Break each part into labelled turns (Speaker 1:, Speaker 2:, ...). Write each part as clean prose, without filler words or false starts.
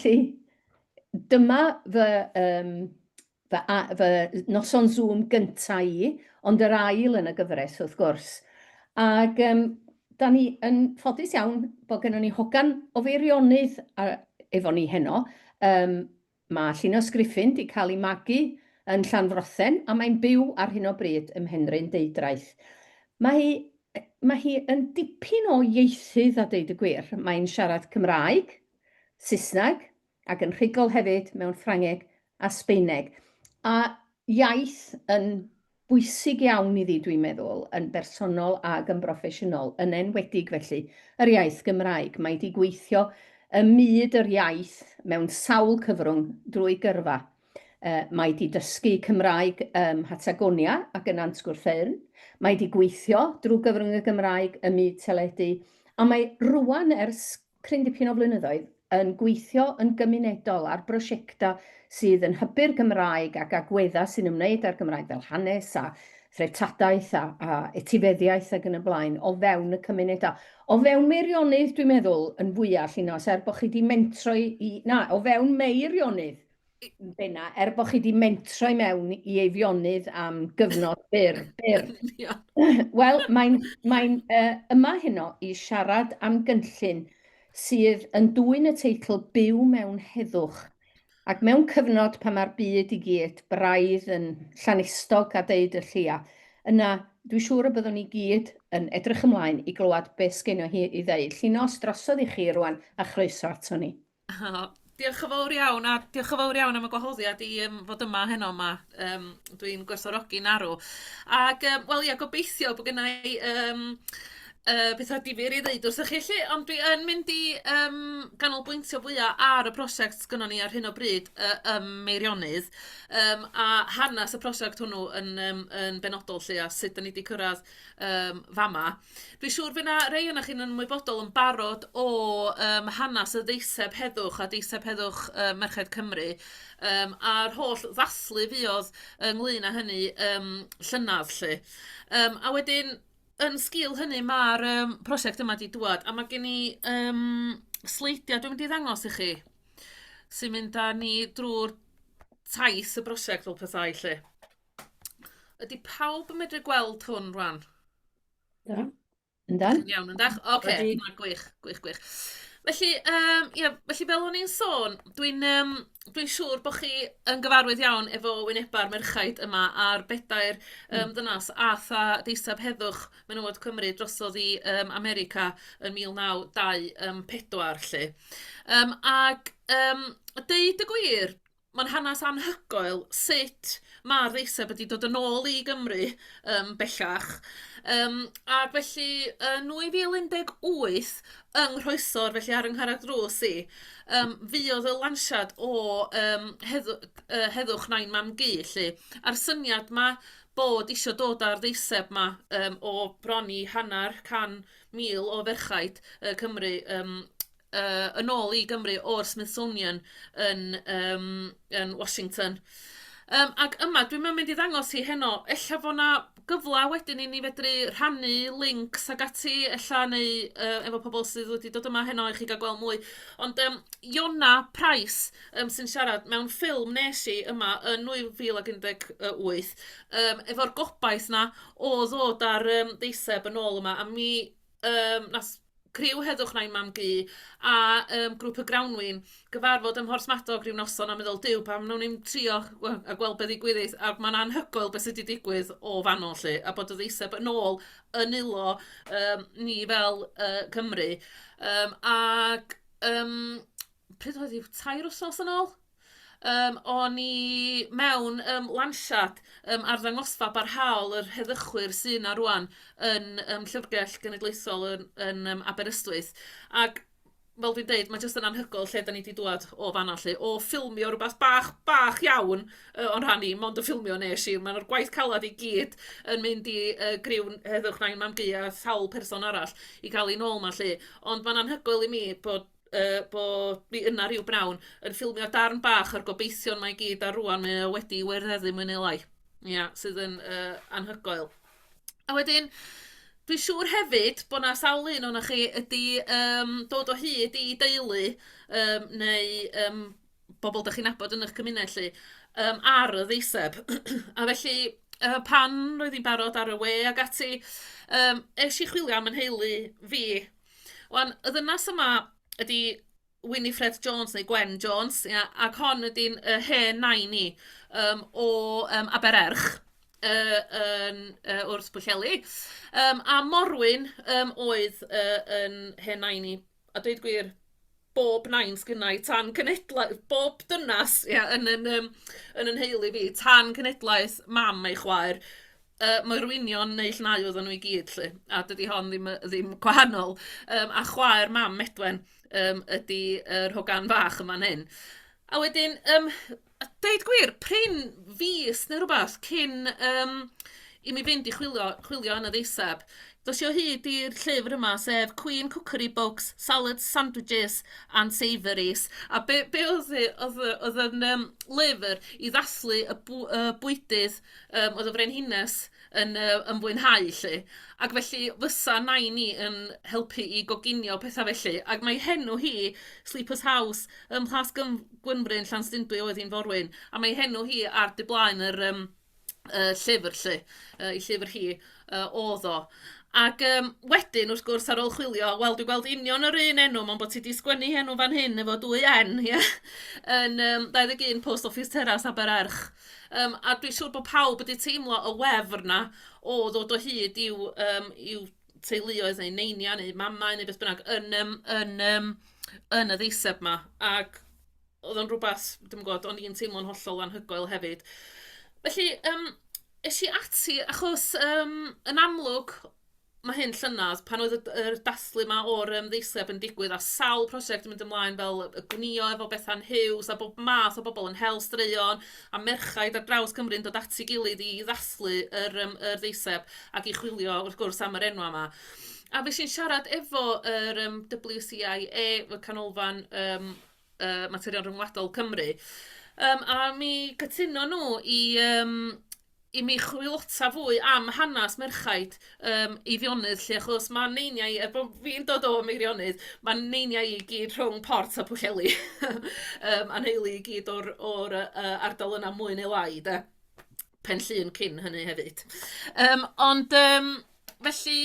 Speaker 1: felly, dyma fy noson Zoom gynta i, ond yr ail yn y gyfres wrth gwrs. Ac da ni yn ffodus iawn bod gennym ni hogan o feirionydd efo ni heno. Mae Llinos Griffin wedi cael ei magu yn Llanfrothen, a mae'n byw ar hyn o bryd ym Mhenrhyn Deudraeth. Mae hi yn dipyn o ieithydd a deud y gwir. Mae'n siarad Cymraeg, Saesneg, ac yn rhugl hefyd mewn Ffrangeg a Sbaeneg. A iaith yn bwysig iawn iddi, dwi'n meddwl, yn bersonol ac yn broffesiynol, yn enwedig felly, yr iaith Gymraeg. Mae wedi gweithio ym myd yr iaith mewn sawl cyfrwng drwy gyrfa. Mae wedi dysgu Cymraeg Hatagonia ac yn Ansgwrffeirn. Mae wedi gweithio drwy gyfrwng y Gymraeg ym myd teledu. A mae rwan ers cryn dipyn o flynyddoedd yn gweithio yn gymunedol ar brosiectau sydd yn hybu'r Gymraeg ac agweddau sy'n ymwneud â'r Gymraeg fel hanes a threftadaeth a etifeddiaeth ac yn y blaen o fewn y cymunedau. O fewn meirionydd, dwi'n meddwl, yn fwyaf, Llinos, bod chi wedi mentro o fewn meirionydd, bod chi wedi mentro i mewn i eifionydd am gyfnod byr. Wel, mae'n yma heno i siarad am gynllun sydd yn dwyn y teitl Byw mewn Heddwch. Ac mewn cyfnod pan mae'r byd i gyd braidd yn llanistog a deud y llia, yna dwi'n siŵr y byddwn ni gyd yn edrych ymlaen i glywed beth sgenno hi i ddeud. Llinos, drosodd i chi rwan a chroeso ato ni.
Speaker 2: Diolch yn fawr iawn, a diolch yn fawr iawn am y gwahoddiad i fod yma heno yma. Dwi'n gwerthfawrogi'n arw. Ac, wel ia, gobeithio bod gynna i bethau difyr i ddeud wrth chi lle, ond dwi yn mynd i ganolbwyntio fwyaf ar y prosiect sgynnon ni ar hyn o bryd meirionydd, a hanes y prosiect hwnnw yn benodol lle, a sut da ni wedi cyrraedd fama. Dwi'n siŵr fyna rei yna chi'n ymwybodol yn barod o hanes y deiseb heddwch a deiseb heddwch Merched Cymru, a'r holl ddathlu fuodd ynglyn â hynny llynadd lle. A wedyn, yn sgil hynny, mae'r prosiect yma wedi dŵad, a mae gen i sleidiau dwi'n mynd i ddangos i chi, sy'n mynd â ni drwy'r taith y prosiect fel pethau lle. Ydy pawb yn medru gweld hwn rwan?
Speaker 1: Da. Yndan?
Speaker 2: Iawn, yndach? Oce, gwych. Felly, felly fel o'n i'n sôn, dwi'n siŵr bod chi yn gyfarwydd iawn efo wyneba'r merchaid yma a'r bedair ddynas ath a deiseb heddwch menywod Cymru drosodd i America yn 1924 lle. Ac deud y gwir, mae'n hanes anhygoel sut mae'r ddeiseb wedi dod yn ôl i Gymru bellach. Ac felly, yn 2018, yng Nghroesor, felly ar yng Ngharreg Drws i, fuodd y lansiad o Heddwch Nain Mam Gu, lle. A'r syniad ma bod isio dod â'r ddeiseb ma o bron i 100,000 o ferchaid Cymru yn ôl i Gymru o'r Smithsonian yn Washington. Ac yma, dwi'n mynd i ddangos i heno, ella fod na gyfla wedyn i ni fedru rhannu links ag ati, ella neu efo pobl sydd wedi dod yma heno i chi gael gweld mwy. Ond Iona Price sy'n siarad mewn ffilm nes i yma yn 2018, efo'r gobaith na o ddod ar deiseb yn ôl yma, a mi nas criw Heddwch Nain Mam Gu a grŵp y Grawnwyn gyfarfod ym Mhorsmadog rhyw noson a meddwl, diw, pam wnawn ni'n trio a gweld beth ddigwydd, a mae'n anhygoel beth sydd wedi digwydd o fanol lle, a bod y ddeiseb yn ôl yn ulo ni fel Cymru. Ac pryd oedd yw 2 wsos yn ôl? O'n i mewn lansiad ar ddangosfa barhaol yr heddychwyr sy'n na rwan yn Llyfrgell Genedlaethol yn Aberystwyth. Ac fel dwi'n deud, mae jyst yn anhygoel lle da ni wedi dŵad o fanna lle, o ffilmio rhywbeth bach iawn o'n rhannu, mond y ffilmio nes i. Mae'r gwaith calad i gyd yn mynd i griw Heddwch Nain Mam Gu a sawl person arall i cael ei nôl ma lle. Ond mae'n anhygoel i mi bod mi yna rhyw brawn yn ffilmio darn bach ar gobeithio mae gyd ar rwan mae wedi werddeddu mwy neu lai. Ia, sydd yn anhygoel. A wedyn, Dwi'n siŵr hefyd bod na sawl un o'na chi ydy dod o hyd i deulu neu bobl dych chi'n nabod yn eich cymuned lle ar y ddeiseb. A felly pan roedd hi'n barod ar y we ag ati, es i chwilio am yn heulu fi. Wan, y ddynas yma ydy Winifred Jones neu Gwen Jones, ia, ac hon ydy'n hen nain ni o Abererch wrth Bwllheli. A Morwyn oedd yn hen nain ni. A dweud gwir, bob nain sgynnau tan cenedlaeth, bob dynas yn yn heulu fi, tan cenedlaeth mam ei chwaer. Mae'r winion neu llnau oedden nhw i gyd, lle. A dydy hon ddim gwahanol. A chwaer mam Medwen ydy'r hogan fach yma'n hyn. A wedyn, deud gwir, prin fus neu rhywbeth cyn i mi fynd i chwilio yn y ddeiseb. Dos i o hyd i'r llyfr yma, sef Queen Cookery Books, Salads, Sandwiches and Savouries. A be oedd yn lyfr i ddathlu y bwydydd oedd y frenhines yn fwynhau lle. Ac felly fysa nain ni yn helpu i goginio pethau felly. Ac mae henw hi, Sleepers House, Mhlas Gwynfryn, Llanstindwy oedd hi'n forwyn. A mae henw hi ar dy blaen yr llyfr lle, i llyfr hi oedd o. Ac wedyn, wrth gwrs, ar ôl chwilio, wel, dwi'n gweld union yr un enw, ond bod ti wedi sgwennu enw fan hyn efo 2 N, yn 21 Post Office Terrace Abererch. A dwi'n siŵr bod pawb wedi teimlo y wefr na o ddod o hyd i'w teuluoedd neu neinia neu mamau neu beth bynnag yn y ddeiseb yma. Ac oedd o'n rhywbeth, dwi'n gwybod, o'n i'n teimlo'n hollol anhygoel hefyd. Felly, es i ati achos yn amlwg mae hyn llynydd pan oedd y dathlu yma o'r ddeiseb yn digwydd a sawl prosiect yn mynd ymlaen fel y gwnio efo Bethan Hughes a bob math o bobl yn hel straeon a merchaid ar draws Cymru'n dod ati gilydd i ddathlu yr ddeiseb ac i chwilio wrth gwrs am yr enw yma. A fe sy'n siarad efo yr WCIA, y canolfan materion rhyngwladol Cymru. A mi cytuno nhw i mi chwilota fwy am hanes merchaid i Fionydd lle, achos mae neiniau, efo fi'n dod o Meirionnydd, mae neiniau i gyd rhwng Port a Pwllheli. A'n heulu i gyd o'r ardal yna mwy neu lai, de. Penllyn cyn hynny hefyd. Ond felly,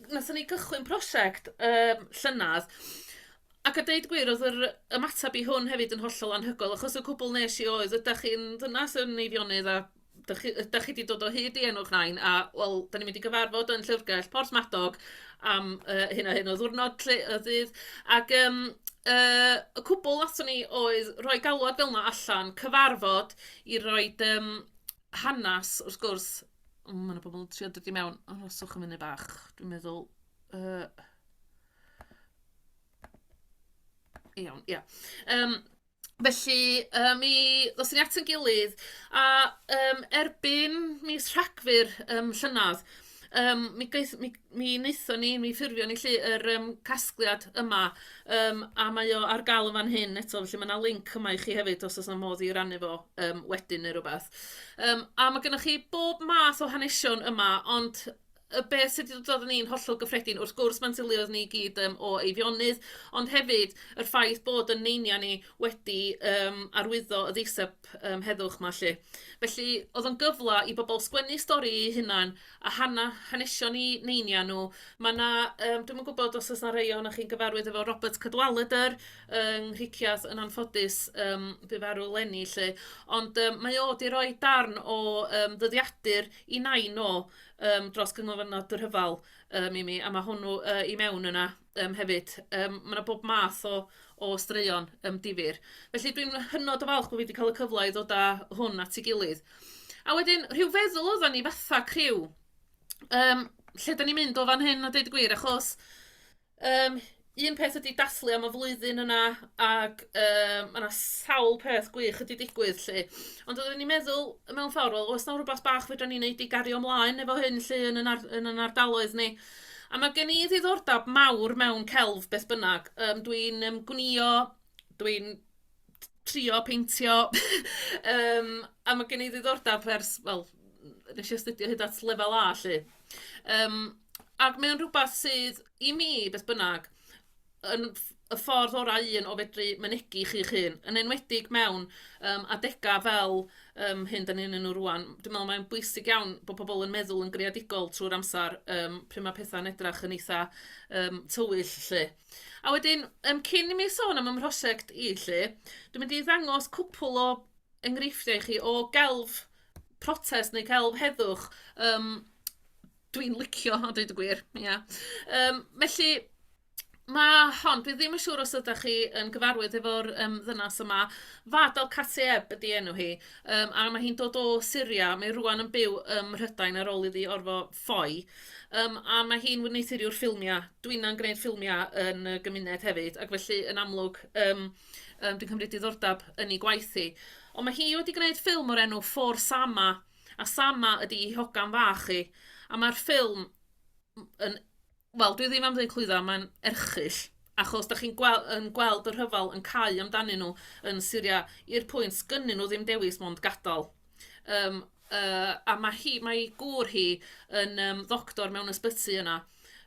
Speaker 2: nathon ni gychwyn prosiect llynadd, ac a deud gwir, oedd yr ymateb i hwn hefyd yn hollol anhygoel, achos y cwbl nes i oedd, ydych chi'n ddynas yn ei Fionydd a ydych chi wedi dod o hyd i enwch nain, a wel, da ni'n mynd i gyfarfod yn Llyfrgell Porthmadog am hyn a hyn o ddwrnod lle y ddydd. Ac y cwbl nathon ni oedd rhoi galwad fel yna allan, cyfarfod i roi hanes, wrth gwrs, mae yna bobl yn trio dod i mewn, aroswch yn munud bach, dwi'n meddwl... Iawn, ia. Felly, mi ddos ni at yn gilydd, a erbyn mis Rhagfyr llynadd, mi wnaethon ni, mi ffurfio ni yr casgliad yma, a mae o ar gael yn fan hyn eto, felly mae yna link yma i chi hefyd os oes yna modd i rannu fo wedyn neu rhywbeth. A mae gennych chi bob math o hanesion yma, ond beth sydd wedi dod yn ni'n hollol gyffredin, wrth gwrs mae'n teuluoedd ni gyd o Eifionydd, ond hefyd yr ffaith bod yn neinia ni wedi arwyddo y ddeiseb heddwch ma lle. Felly, oedd yn gyfla i bobl sgwennu stori i hunan a hanesion i neinia nhw. Mae na, dwi'n yn gwybod os oes na rei o'na chi'n gyfarwydd efo Robert Cadwaladr yng Nghriciaeth yn anffodus bu farw Lenni lle, ond mae o wedi rhoi darn o ddyddiadur i nain o dros gyngorfynod yr hyfal i mi, a mae hwnnw i mewn yna hefyd. Mae yna bob math o straeon difyr. Felly dwi'n hynod o falch bod fi wedi cael y cyfle i ddod â hwn at ei gilydd. A wedyn, rhyw feddwl oedden ni fatha criw. Lle da ni'n mynd o fan hyn a deud y gwir, achos un peth ydy dathlu am y flwyddyn yna, ac mae yna sawl peth gwych ydy digwydd lle. Ond oedden ni'n meddwl, mewn ffordd, oes na rhywbeth bach fedra ni'n neud i gario ymlaen efo hyn lle yn yn ardaloedd ni. A mae gen i ddiddordeb mawr mewn celf beth bynnag. Dwi'n gwnïo, dwi'n trio peintio, a mae gen i ddiddordeb ers, wel, nes i astudio hyd at lefel A lle. Ac mae'n rhywbeth sydd i mi, beth bynnag, yn y ffordd orau un o fedru mynegu chi'ch hun, yn enwedig mewn adegau fel hyn da ni'n nhw rwan. Dwi'n meddwl mae'n bwysig iawn bod pobl yn meddwl yn greadigol trwy'r amser pryd mae pethau'n edrach yn eitha tywyll, lle. A wedyn, cyn i mi sôn am ymrosiect i, lle, dwi'n mynd i ddangos cwpl o enghreifftiau i chi o gelf protest neu gelf heddwch dwi'n licio, a dweud y gwir, ia. Felly, dwi ddim yn siŵr os ydych chi yn gyfarwydd efo'r ddynas yma. Fadal Casieb ydy enw hi, a mae hi'n dod o Syria. Mae rwan yn byw Mhrydain ar ôl iddi orfo ffoi. A mae hi'n wneithurio'r ffilmiau. Dwi'n gwneud ffilmiau yn y gymuned hefyd, ac felly yn amlwg dwi'n cymryd diddordeb yn ei gwaith hi. Ond mae hi wedi gwneud ffilm o'r enw For Sama, a Sama ydy hogan fach hi. A mae'r ffilm yn wel, dwi ddim am ddweud clwyddo, mae'n erchyll, achos da chi'n gweld yr hyfal yn cau amdanyn nhw yn Syria i'r pwynt sgynnyn nhw ddim dewis mond gadael. A mae gŵr hi yn ddoctor mewn ysbyty yna,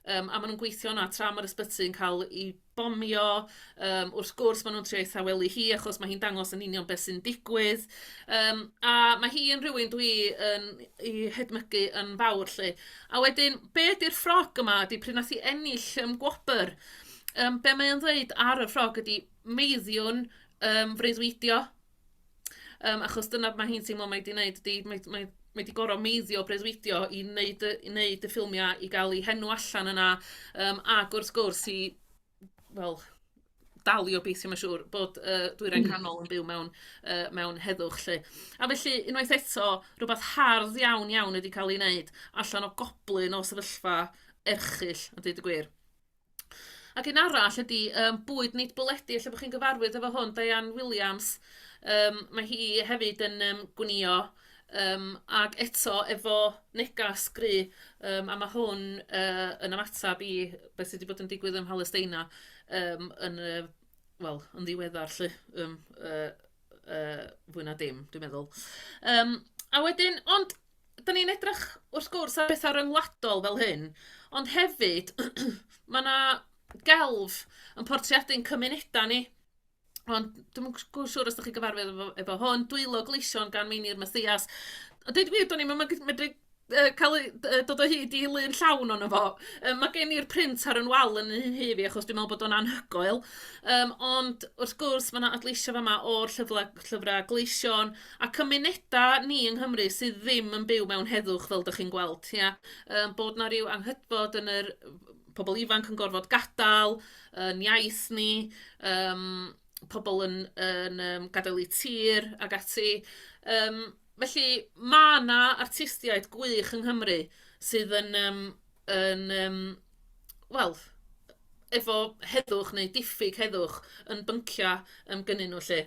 Speaker 2: a maen nhw'n gweithio yna tra mae'r ysbyty yn cael ei bomio, wrth gwrs maen nhw'n trio ei thawelu hi achos mae hi'n dangos yn union beth sy'n digwydd. A mae hi yn rhywun dwi yn ei hedmygu yn fawr lle. A wedyn, be ydy'r ffrog yma ydy pryd nath hi ennill gwobr? Be mae'n dweud ar y ffrog ydy meiddiwn freuddwydio. Achos dyna mae hi'n teimlo mae wedi gwneud, mae wedi gorau meiddio breuddwydio i wneud y ffilmiau i gael ei henw allan yna, ac wrth gwrs i, wel, dalu o beithio mae'n siŵr bod Dwyrain Canol yn byw mewn heddwch lle. A felly, unwaith eto, rhywbeth hardd iawn wedi cael ei wneud allan o goblin o sefyllfa erchyll, a dweud y gwir. Ac un arall ydy bwyd nid bwledi, lle bod chi'n gyfarwydd efo hwn, Diane Williams. Mae hi hefyd yn gwnïo, ac eto efo negas gry, a mae hwn yn ymatab i beth sydd wedi bod yn digwydd ym Mhalesteina yn ddiweddar lle, fwy na dim, dwi'n meddwl. A wedyn, ond da ni'n edrych wrth gwrs ar bethau ryngwladol fel hyn, ond hefyd mae yna gelf yn portreadu'n cymunedau ni. Ond dwi'n siŵr os ydych chi gyfarwydd efo hwn, Dwylo Gleision gan Meinir Mathias. A dweud wir, do'n i'n medru cael dod o hyd i lun llawn o'n efo. Mae gen i'r print ar yn wal yn hyfi achos dwi'n meddwl bod o'n anhygoel. Ond wrth gwrs mae yna adleisio fama o'r llyfrau Gleision a cymunedau ni yng Nghymru sydd ddim yn byw mewn heddwch fel ydych chi'n gweld. Bod yna rhyw anghydfod yn yr pobl ifanc yn gorfod gadael, yn iaith ni, pobl yn gadael i tir ac ati. Felly mae yna artistiaid gwych yng Nghymru sydd efo heddwch neu diffyg heddwch yn byncia gynnyn nhw lle.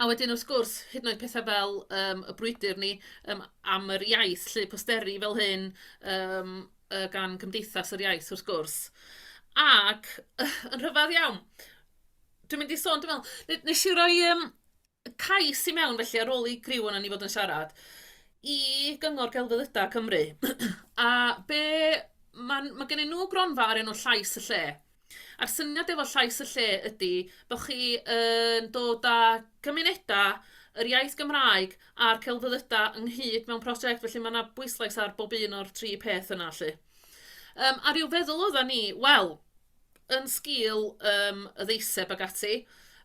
Speaker 2: A wedyn wrth gwrs, hyd yn oed pethau fel y brwydr ni am yr iaith, lle posteri fel hyn gan Gymdeithas yr Iaith wrth gwrs. Ac yn rhyfedd iawn, dwi'n mynd i sôn, dwi'n meddwl, nes i roi cais i mewn felly ar ôl i griw yna ni fod yn siarad i gyngor Gelfyddydau Cymru. A mae gen i nhw gronfa ar enw Llais y Lle. A'r syniad efo Llais y Lle ydy bod chi yn dod â cymunedau yr iaith Gymraeg a'r Celfyddydau ynghyd mewn prosiect, felly mae yna bwyslais ar bob un o'r 3 peth yna. A ryw feddwl oedden ni, wel, yn sgil y ddeiseb ag ati,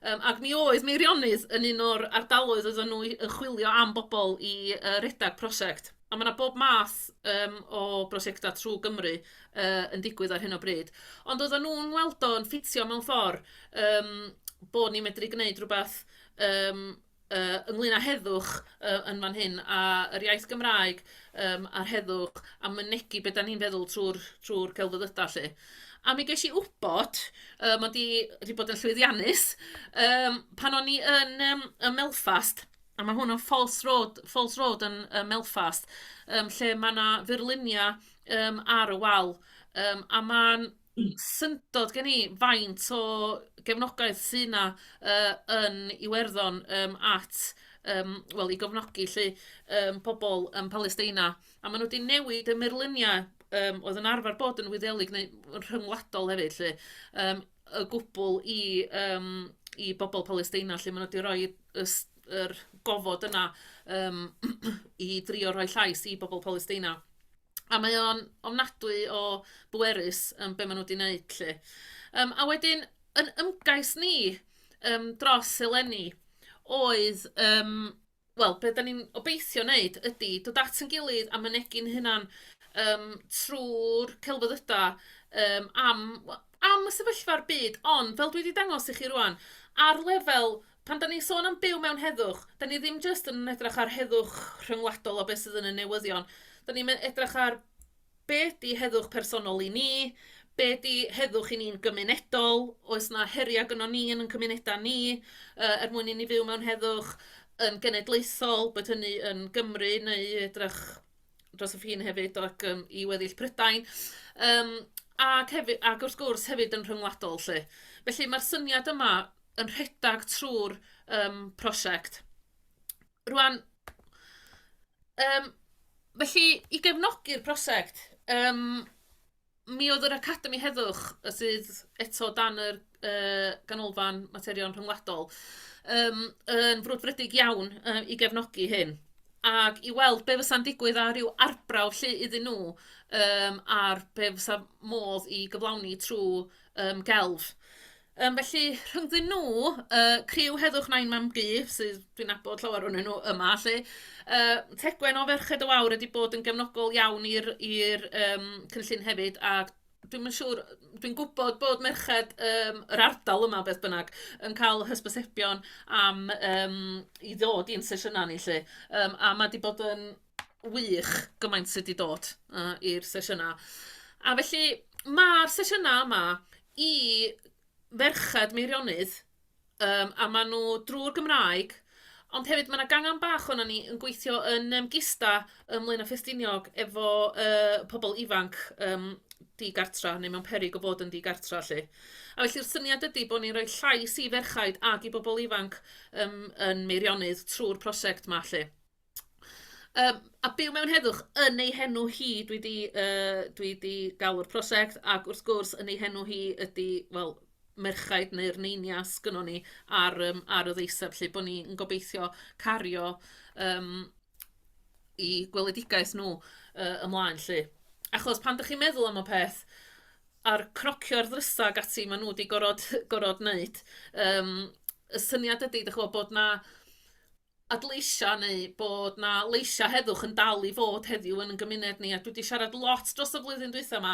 Speaker 2: ac mi oedd Meirionnydd yn un o'r ardaloedd oedden nhw yn chwilio am bobl i redag prosiect. A mae yna bob math o brosiectau trwy Gymru yn digwydd ar hyn o bryd. Ond oedden nhw'n weld o'n ffitio mewn ffordd bod ni'n medru gwneud rhywbeth ynglyn â heddwch yn fan hyn, a yr iaith Gymraeg a'r heddwch, a mynegu beth da ni'n feddwl trwy'r Celfyddydau lle. A mi ges i wybod, mae wedi bod yn llwyddiannus, pan o'n i yn Melfast, a mae hwn yn Falls Road yn Melfast, lle mae yna fyrluniau ar y wal, a mae'n syndod gen i faint o gefnogaeth sy'n yna yn Iwerddon at i gofnogi pobl yn Palestina. A maen nhw wedi newid y myrluniau oedd yn arfer bod yn wyddelig neu rhyngwladol hefyd, lle, y gwbl i bobl Palestina, lle maen nhw wedi rhoi yr gofod yna i drio rhoi llais i bobl Palestina. A mae o'n ofnadwy o bwerus be maen nhw wedi wneud, lle. A wedyn, yn ymgais ni dros eleni, oedd, wel, be da ni'n obeithio wneud ydy dod at yn gilydd a mynegu'n hynna'n trwy'r celfyddyda am y sefyllfa'r byd, ond fel dwi wedi dangos i chi rwan, ar lefel, pan da ni'n sôn am byw mewn heddwch, da ni ddim jyst yn edrych ar heddwch rhyngwladol o beth sydd yn y newyddion, da ni'n edrych ar be di heddwch personol i ni, be di heddwch i ni'n gymunedol, oes na heriau gyno ni yn cymunedau ni, mwyn i ni fyw mewn heddwch, yn genedlaethol, bod hynny yn Gymru neu edrych dros y ffin hefyd ac i weddill Prydain. Ac wrth gwrs hefyd yn rhyngwladol, lle. Felly mae'r syniad yma yn rhedag trwy'r prosiect. Rwan, felly i gefnogi'r prosiect, mi oedd yr Academi Heddwch sydd eto dan yr ganolfan materion rhyngwladol yn frwdfrydig iawn i gefnogi hyn. Ac i weld be fysa'n digwydd ar ryw arbrawf lle iddyn nhw ar be fysa modd i gyflawni trwy gelf. Felly, rhyngddyn nhw, criw Heddwch Nain Mam Gu, sydd dwi'n nabod llawer o'n nhw yma, lle Tegwen o Ferched y Wawr wedi bod yn gefnogol iawn i'r cynllun hefyd, ac dwi'n siŵr, dwi'n gwybod bod merched yr ardal yma beth bynnag yn cael hysbysebion am i ddod i'n sesiynau ni lle. A mae wedi bod yn wych gymaint sydd wedi dod i'r sesiynau. A felly mae'r sesiynau yma i ferched meirionydd a maen nhw drwy'r Gymraeg, ond hefyd mae yna gangen bach o'na ni yn gweithio yn gista ymlaen â Ffestiniog efo pobl ifanc digartra, neu mewn peryg o fod yn digartra, lle. A felly'r syniad ydy bod ni'n rhoi llais i ferchaid ac i bobl ifanc yn meirionydd trwy'r prosiect ma, lle. A byw mewn heddwch yn ei henw hi dwi di galw'r prosiect, ac wrth gwrs yn ei henw hi ydy, wel, merchaid neu'r neinias gyno ni ar y ddeiseb, lle bod ni'n gobeithio cario i gweledigaeth nhw ymlaen, lle. Achos pan ydych chi'n meddwl am y peth, a'r crocio'r ddrysag ati maen nhw wedi gorod wneud, y syniad ydy, bod na adleisia neu bod na leisia heddwch yn dal i fod heddiw yn gymuned ni, a dwi wedi siarad lot dros y flwyddyn dwytha yma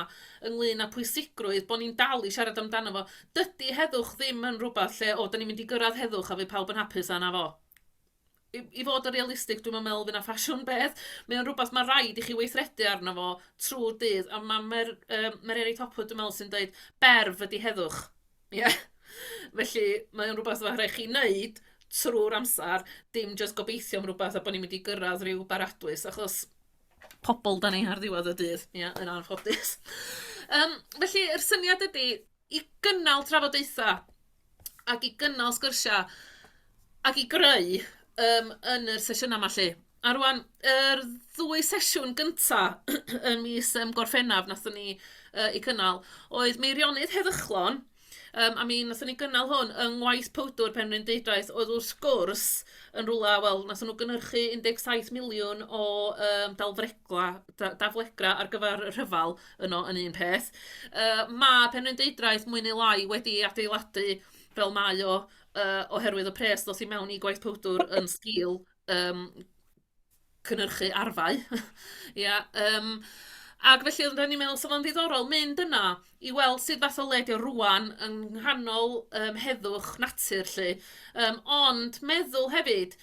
Speaker 2: ynglyn â pwysigrwydd bod ni'n dal i siarad amdano fo. Dydy heddwch ddim yn rhywbeth lle, da ni'n mynd i gyrraedd heddwch a fydd pawb yn hapus yna fo. I fod yn realistig, dwi'n meddwl fydd na ffasiwn beth. Mae'n rhywbeth mae rhaid i chi weithredu arno fo trwy'r dydd, a mae'r Eri Topwood dwi'n meddwl sy'n dweud berf ydy heddwch. Yeah. Felly mae'n rhywbeth mae rhaid chi wneud trwy'r amser, dim just gobeithio am rhywbeth a bod ni'n mynd i gyrraedd rhyw baradwys, achos pobl da ni ar ddiwedd y dydd, yn anffodus. Felly, yr syniad ydy i gynnal trafodaethau ac i gynnal sgyrsiau ac i greu yn yr sesiynau yma lle. A rwan, yr 2 sesiwn gyntaf yn mis Gorffennaf nathon ni i cynnal oedd meirionydd heddychlon, a mi nathon ni gynnal hwn yng ngwaith powdwr Penrhyn Deudraeth oedd wrth gwrs yn rhywle, wel, nathon nhw gynhyrchu 17 miliwn o daflegra ar gyfer y rhyfal yno yn un peth. Mae Penrhyn Deudraeth mwy neu lai wedi adeiladu fel mae o oherwydd y pres ddoth i mewn i gwaith powdwr yn sgil cynhyrchu arfau. Ac felly oedden ni'n meddwl sef o'n ddiddorol mynd yna i weld sut fath o ledio rwan yng nghanol heddwch natur lle. Ond meddwl hefyd,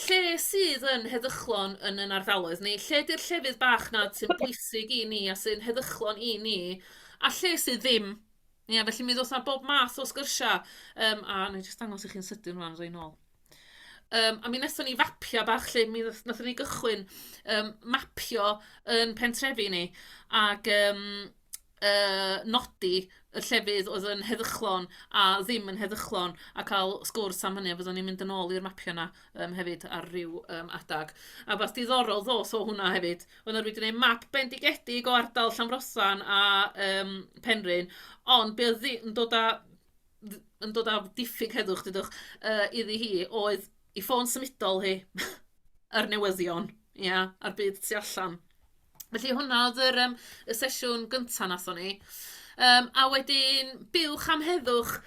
Speaker 2: lle sydd yn heddychlon yn yn ardaloedd ni, lle di'r llefydd bach na sy'n bwysig i ni a sy'n heddychlon i ni, a lle sydd ddim. Felly mi ddoth na bob math o sgyrsia, a na i jyst dangos i chi'n sydyn rwan roi nôl. A mi wnaethon ni fapio bach lle, mi wnaethon ni gychwyn mapio yn pentrefi ni, ac nodi y llefydd oedd yn heddychlon a ddim yn heddychlon a cael sgwrs am hynny a fyddwn ni'n mynd yn ôl i'r mapio yna hefyd ar ryw adag. A beth diddorol ddos o hwnna hefyd, oedd nhw wedi gwneud map bendigedig o ardal Llanfrosan a Penrhyn, ond be oedd yn dod â diffyg heddwch dydwch iddi hi oedd i ffôn symudol hi yr newyddion, a'r byd tu allan. Felly hwnna oedd y sesiwn gyntaf nathon ni. A wedyn, buwch am heddwch,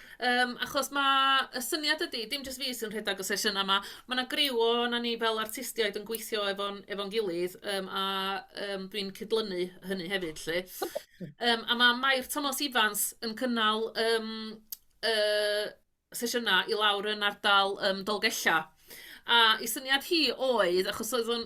Speaker 2: achos mae y syniad ydy, dim jyst fi sy'n rhedeg y sesiwn yma, mae yna griw o na ni fel artistiaid yn gweithio efo'n gilydd, a dwi'n cydlynu hynny hefyd, lle. A mae Mair Thomas Ifans yn cynnal sesiynau i lawr yn ardal Dolgella. A i syniad hi oedd, achos oedd o'n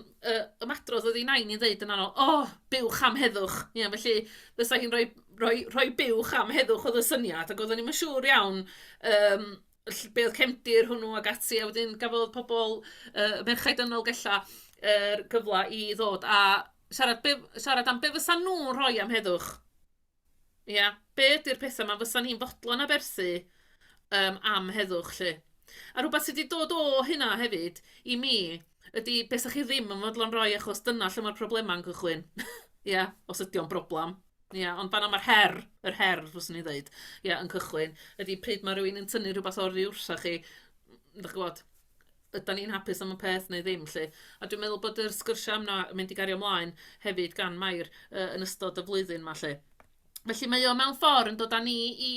Speaker 2: ymadrodd oedd ei nain i'n dweud yn anol, buwch am heddwch. Felly, fysa hi'n rhoi buwch am heddwch oedd y syniad, ac oedden ni'n siŵr iawn be oedd cefndir hwnnw ag ati, a wedyn gafodd pobl merchaid yn Dolgella gyfle i ddod a siarad am be fysa nhw'n rhoi am heddwch. Be ydy'r pethau yma fysa ni'n fodlon a berthu am heddwch, lle. A rhywbeth sydd wedi dod o hynna hefyd, i mi, ydy beth ydych chi ddim yn fodlon rhoi achos dyna lle mae'r problema'n cychwyn. Os ydy o'n broblem. Ond fanna mae'r her, fyswn i ddweud, yn cychwyn, ydy pryd mae rhywun yn tynnu rhywbeth o'r wrsa chi, ydych gwybod, ydyn ni'n hapus am y peth neu ddim, lle. A dwi'n meddwl bod yr sgyrsiau yna yn mynd i gario ymlaen hefyd gan Mair yn ystod y flwyddyn yma, lle. Felly mae o mewn ffordd yn dod â ni i...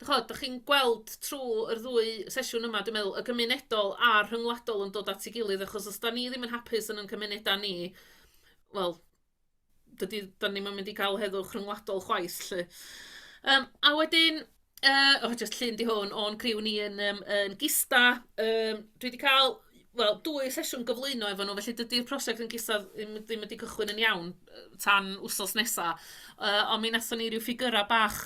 Speaker 2: Dych chi'n gweld trwy yr ddwy sesiwn yma, dwi'n meddwl, y gymunedol a'r rhyngwladol yn dod at ei gilydd, achos os da ni ddim yn hapus yn cymunedau ni, wel, da ni'n mynd i gael heddwch rhyngwladol chwaith, lle. A wedyn, just llun di hwn o'n criw ni yn Gista. Dwi wedi cael... Wel, 2 sesiwn gyflwyno efo nhw, felly dydy'r prosiect yn Gista ddim wedi cychwyn yn iawn tan wsos nesaf. Ond mi nathon ni ryw ffigurau bach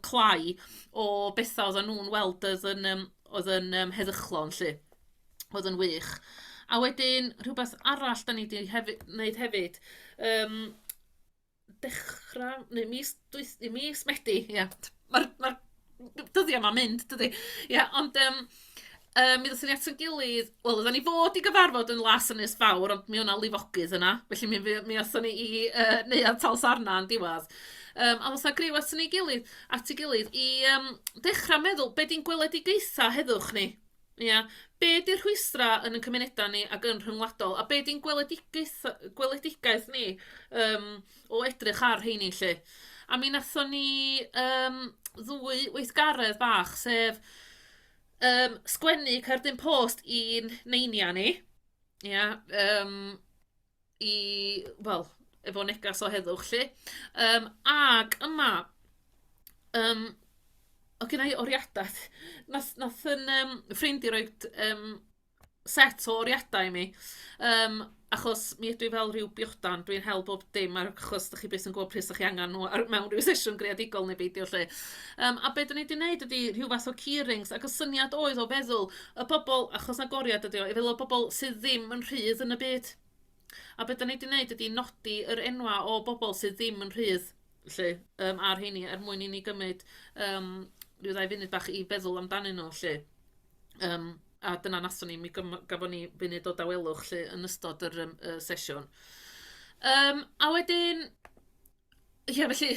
Speaker 2: clai o bethau oedden nhw'n weld oedd yn heddychlon, lle. Oedd yn wych. A wedyn, rhywbeth arall da ni wedi wneud hefyd. Dechrau, neu mis Medi, Mae'r dyddiau yma'n mynd, dydy. Ond... mi ddysyn ni at yn gilydd, wel, oedden ni fod i gyfarfod yn Las Ynys Fawr, ond mi o'na lifogydd yna, felly mi oedden ni i neuad Talsarna yn diwedd. A oes na griw at ei gilydd i dechrau meddwl, be di'n gweledigaetha heddwch ni? Be di'r rhwystra yn y cymunedau ni ac yn rhyngwladol, a be di'n gweledigaeth ni o edrych ar heini, lle. A mi nathon ni 2 weithgaredd bach, sef... sgwennu cerdyn post i'n neinia ni, efo negas o heddwch, lle. Ag yma, o gyda i oriadaeth, nath yn ffrind i roi set o oriadau i mi, achos mi ydw i fel rhyw biodan, dwi'n hel bob dim, achos ydych chi beth yn gwybod pryd ydych chi angen nhw mewn rhyw sesiwn greadigol neu beidio, lle. A beth da ni wedi gwneud ydy rhyw fath o keyrings, ac y syniad oedd o feddwl y bobl, achos na goriad ydy o, i feddwl o bobl sydd ddim yn rhydd yn y byd. A beth da ni wedi gwneud ydy nodi yr enwa o bobl sydd ddim yn rhydd, lle, ar heini, mwyn i ni gymryd rhyw 2 funud bach i feddwl amdanyn nhw, lle. A dyna nathon ni, mi gafon ni funud o dawelwch lle yn ystod yr sesiwn. A wedyn, felly,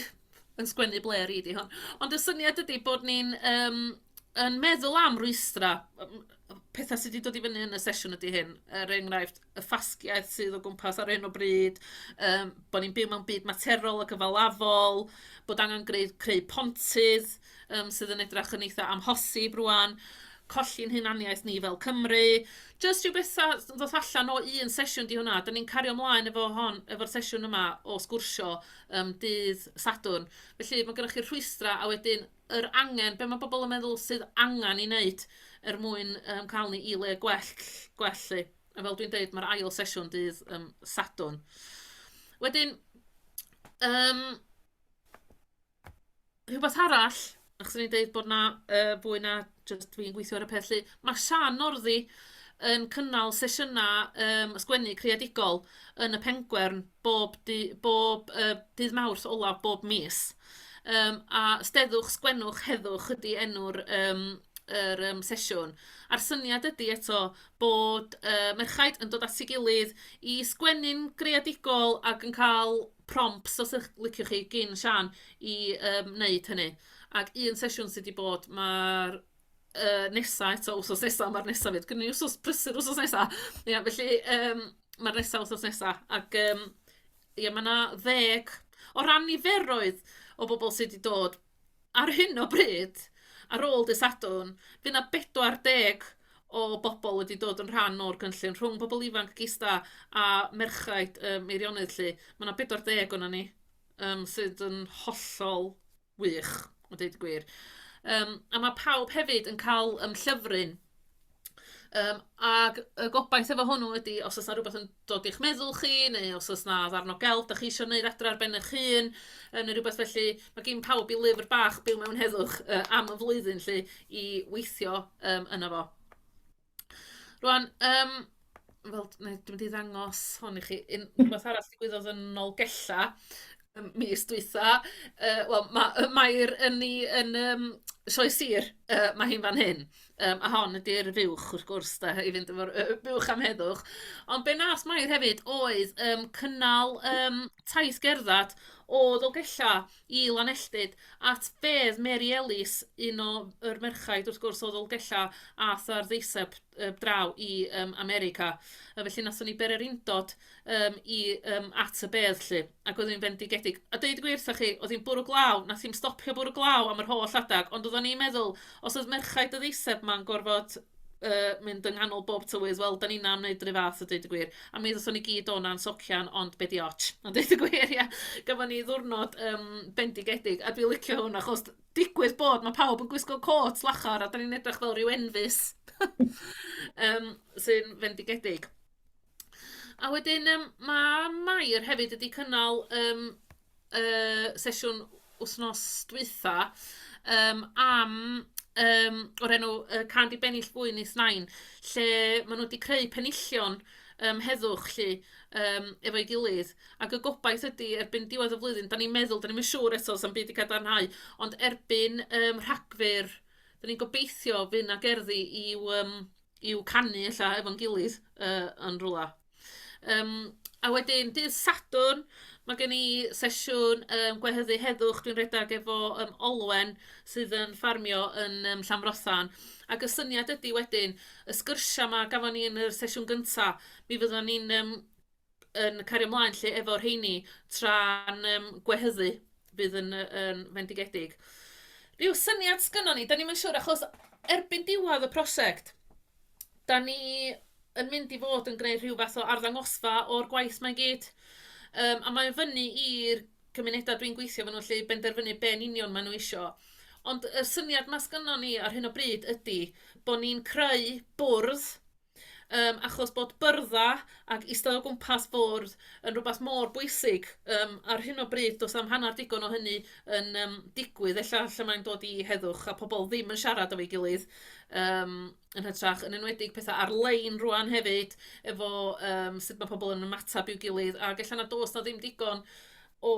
Speaker 2: yn sgwennu bler i di hon. Ond y syniad ydy bod ni'n yn meddwl am rwystra, pethau sydd wedi dod i fyny yn y sesiwn ydy hyn, enghraifft, y ffasgiaeth sydd o gwmpas ar hyn o bryd, bod ni'n byw mewn byd materol ac gyfalafol, bod angen creu pontydd sydd yn edrych yn eitha amhosib rwan, colli'n hunaniaeth ni fel Cymru. Just rhyw bethau ddoth allan o un sesiwn di hwnna. Da ni'n cario ymlaen efo'r sesiwn yma o sgwrsio dydd Sadwrn. Felly mae gennych chi'r rhwystra a wedyn yr angen, be mae bobl yn meddwl sydd angen i wneud mwyn cael ni i le gwell. A fel dwi'n dweud, mae'r ail sesiwn dydd Sadwrn. Wedyn, rhywbeth arall, achos ni'n dweud bod na fwy na just fi'n gweithio ar y peth, mae Sian Orddi yn cynnal sesiynau sgwennu creadigol yn y Pengwern bob dydd Mawrth olaf bob mis. A steddwch, sgwennwch, heddwch ydy enw'r sesiwn. A'r syniad ydy eto bod merchaid yn dod at ei gilydd i sgwennu'n greadigol ac yn cael prompts, os ych liciwch chi, gyn Sian i wneud hynny. Ac un sesiwn sydd wedi bod, mae'r nesa eto, wsos nesa, mae'r nesa fyd. Gynnu wsos prysur wsos nesa. Ia, felly, mae'r nesa wsos nesa. Ac, ia, mae yna 10 o ran niferoedd o bobl sydd wedi dod ar hyn o bryd, ar ôl dy Sadwrn, fe yna 40 o bobl wedi dod yn rhan o'r gynllun rhwng bobl ifanc gista a merchaid meirionnydd lle. Mae yna 40 o'na ni sydd yn hollol wych, o dweud y gwir. A mae pawb hefyd yn cael llyfryn. Ac y gobaith efo hwnnw ydy, os oes na rhywbeth yn dod i'ch meddwl chi, neu os oes na ddarno gelf, da chi eisiau gwneud adra ar ben eich hun, neu rhywbeth felly, mae gen pawb i lyfr bach byw mewn heddwch am y flwyddyn lle i weithio yna fo. Rwan, dwi'n mynd i ddangos hon i chi, rhywbeth arall digwyddodd yn ôl gella, mis dwytha. Wel, mae'r yn sioe sir, mae hi'n fan hyn. A hon ydy'r fuwch, wrth gwrs, da, i fynd efo'r buwch am heddwch. Ond be nas Mair hefyd oedd cynnal taith gerddad o Ddolgella i Lanelltid at fedd Mary Ellis, un o'r merchaid, wrth gwrs, o Ddolgella ath ar ddeiseb draw i America. Felly nathon ni bere'r undod at y bedd lle, ac oedd hi'n fendigedig. A dweud gwir wrthych chi, oedd hi'n bwrw glaw, nath hi'n stopio bwrw glaw am yr holl adag, ond oedden ni'n meddwl, os oedd merchaid y ddeiseb ma'n gorfod mynd yng nghanol bob tywydd, wel, da ni'n am wneud rhyw fath o dweud y gwir. A mi ddethon ni gyd o'na'n socian, ond be di och. Ond dweud y gwir, ia. Gafon ni ddwrnod bendigedig, a dwi'n licio hwnna, achos digwydd bod mae pawb yn gwisgo cot lachar, a da ni'n edrych fel rhyw enfus sy'n fendigedig. A wedyn, mae Mair hefyd wedi cynnal sesiwn wythnos dwytha o'r enw Candy Bennill Fwy Nis Nain, lle maen nhw wedi creu penillion heddwch lle efo'i gilydd. Ac y gobaith ydy, erbyn diwedd y flwyddyn, da ni'n meddwl, da ni'n siŵr eto sa'n byd i cadarnhau, ond erbyn Rhagfyr, da ni'n gobeithio fydd na gerddi i'w canu ella efo'n gilydd yn rhywle. A wedyn, dydd Sadwrn, mae gen i sesiwn gwehyddu heddwch dwi'n redag efo Olwen sydd yn ffarmio yn Llanfrothan. Ac y syniad ydy wedyn, y sgyrsia yma gafon ni yn y sesiwn gyntaf, mi fyddwn ni'n cario ymlaen lle efo'r rheini tra'n gwehyddu fydd yn fendigedig. Rhyw syniad sgynnon ni, da ni'n siŵr achos erbyn diwedd y prosiect, da ni yn mynd i fod yn gwneud rhyw fath o arddangosfa o'r gwaith mae'n gyd. A mae'n fyny i'r cymunedau dwi'n gweithio fan nhw lle benderfynu be'n union maen nhw isio. Ond y syniad mas gynnon ni ar hyn o bryd ydy bod ni'n creu bwrdd achos bod byrddau ac eistedd o gwmpas bwrdd yn rhywbeth mor bwysig. Ar hyn o bryd, does am hanner digon o hynny yn digwydd, ella lle mae'n dod i heddwch a pobl ddim yn siarad o'i gilydd yn hytrach, yn enwedig pethau ar-lein rwan hefyd, efo sut mae pobl yn ymatab i'w gilydd, ac ella na dos na ddim digon o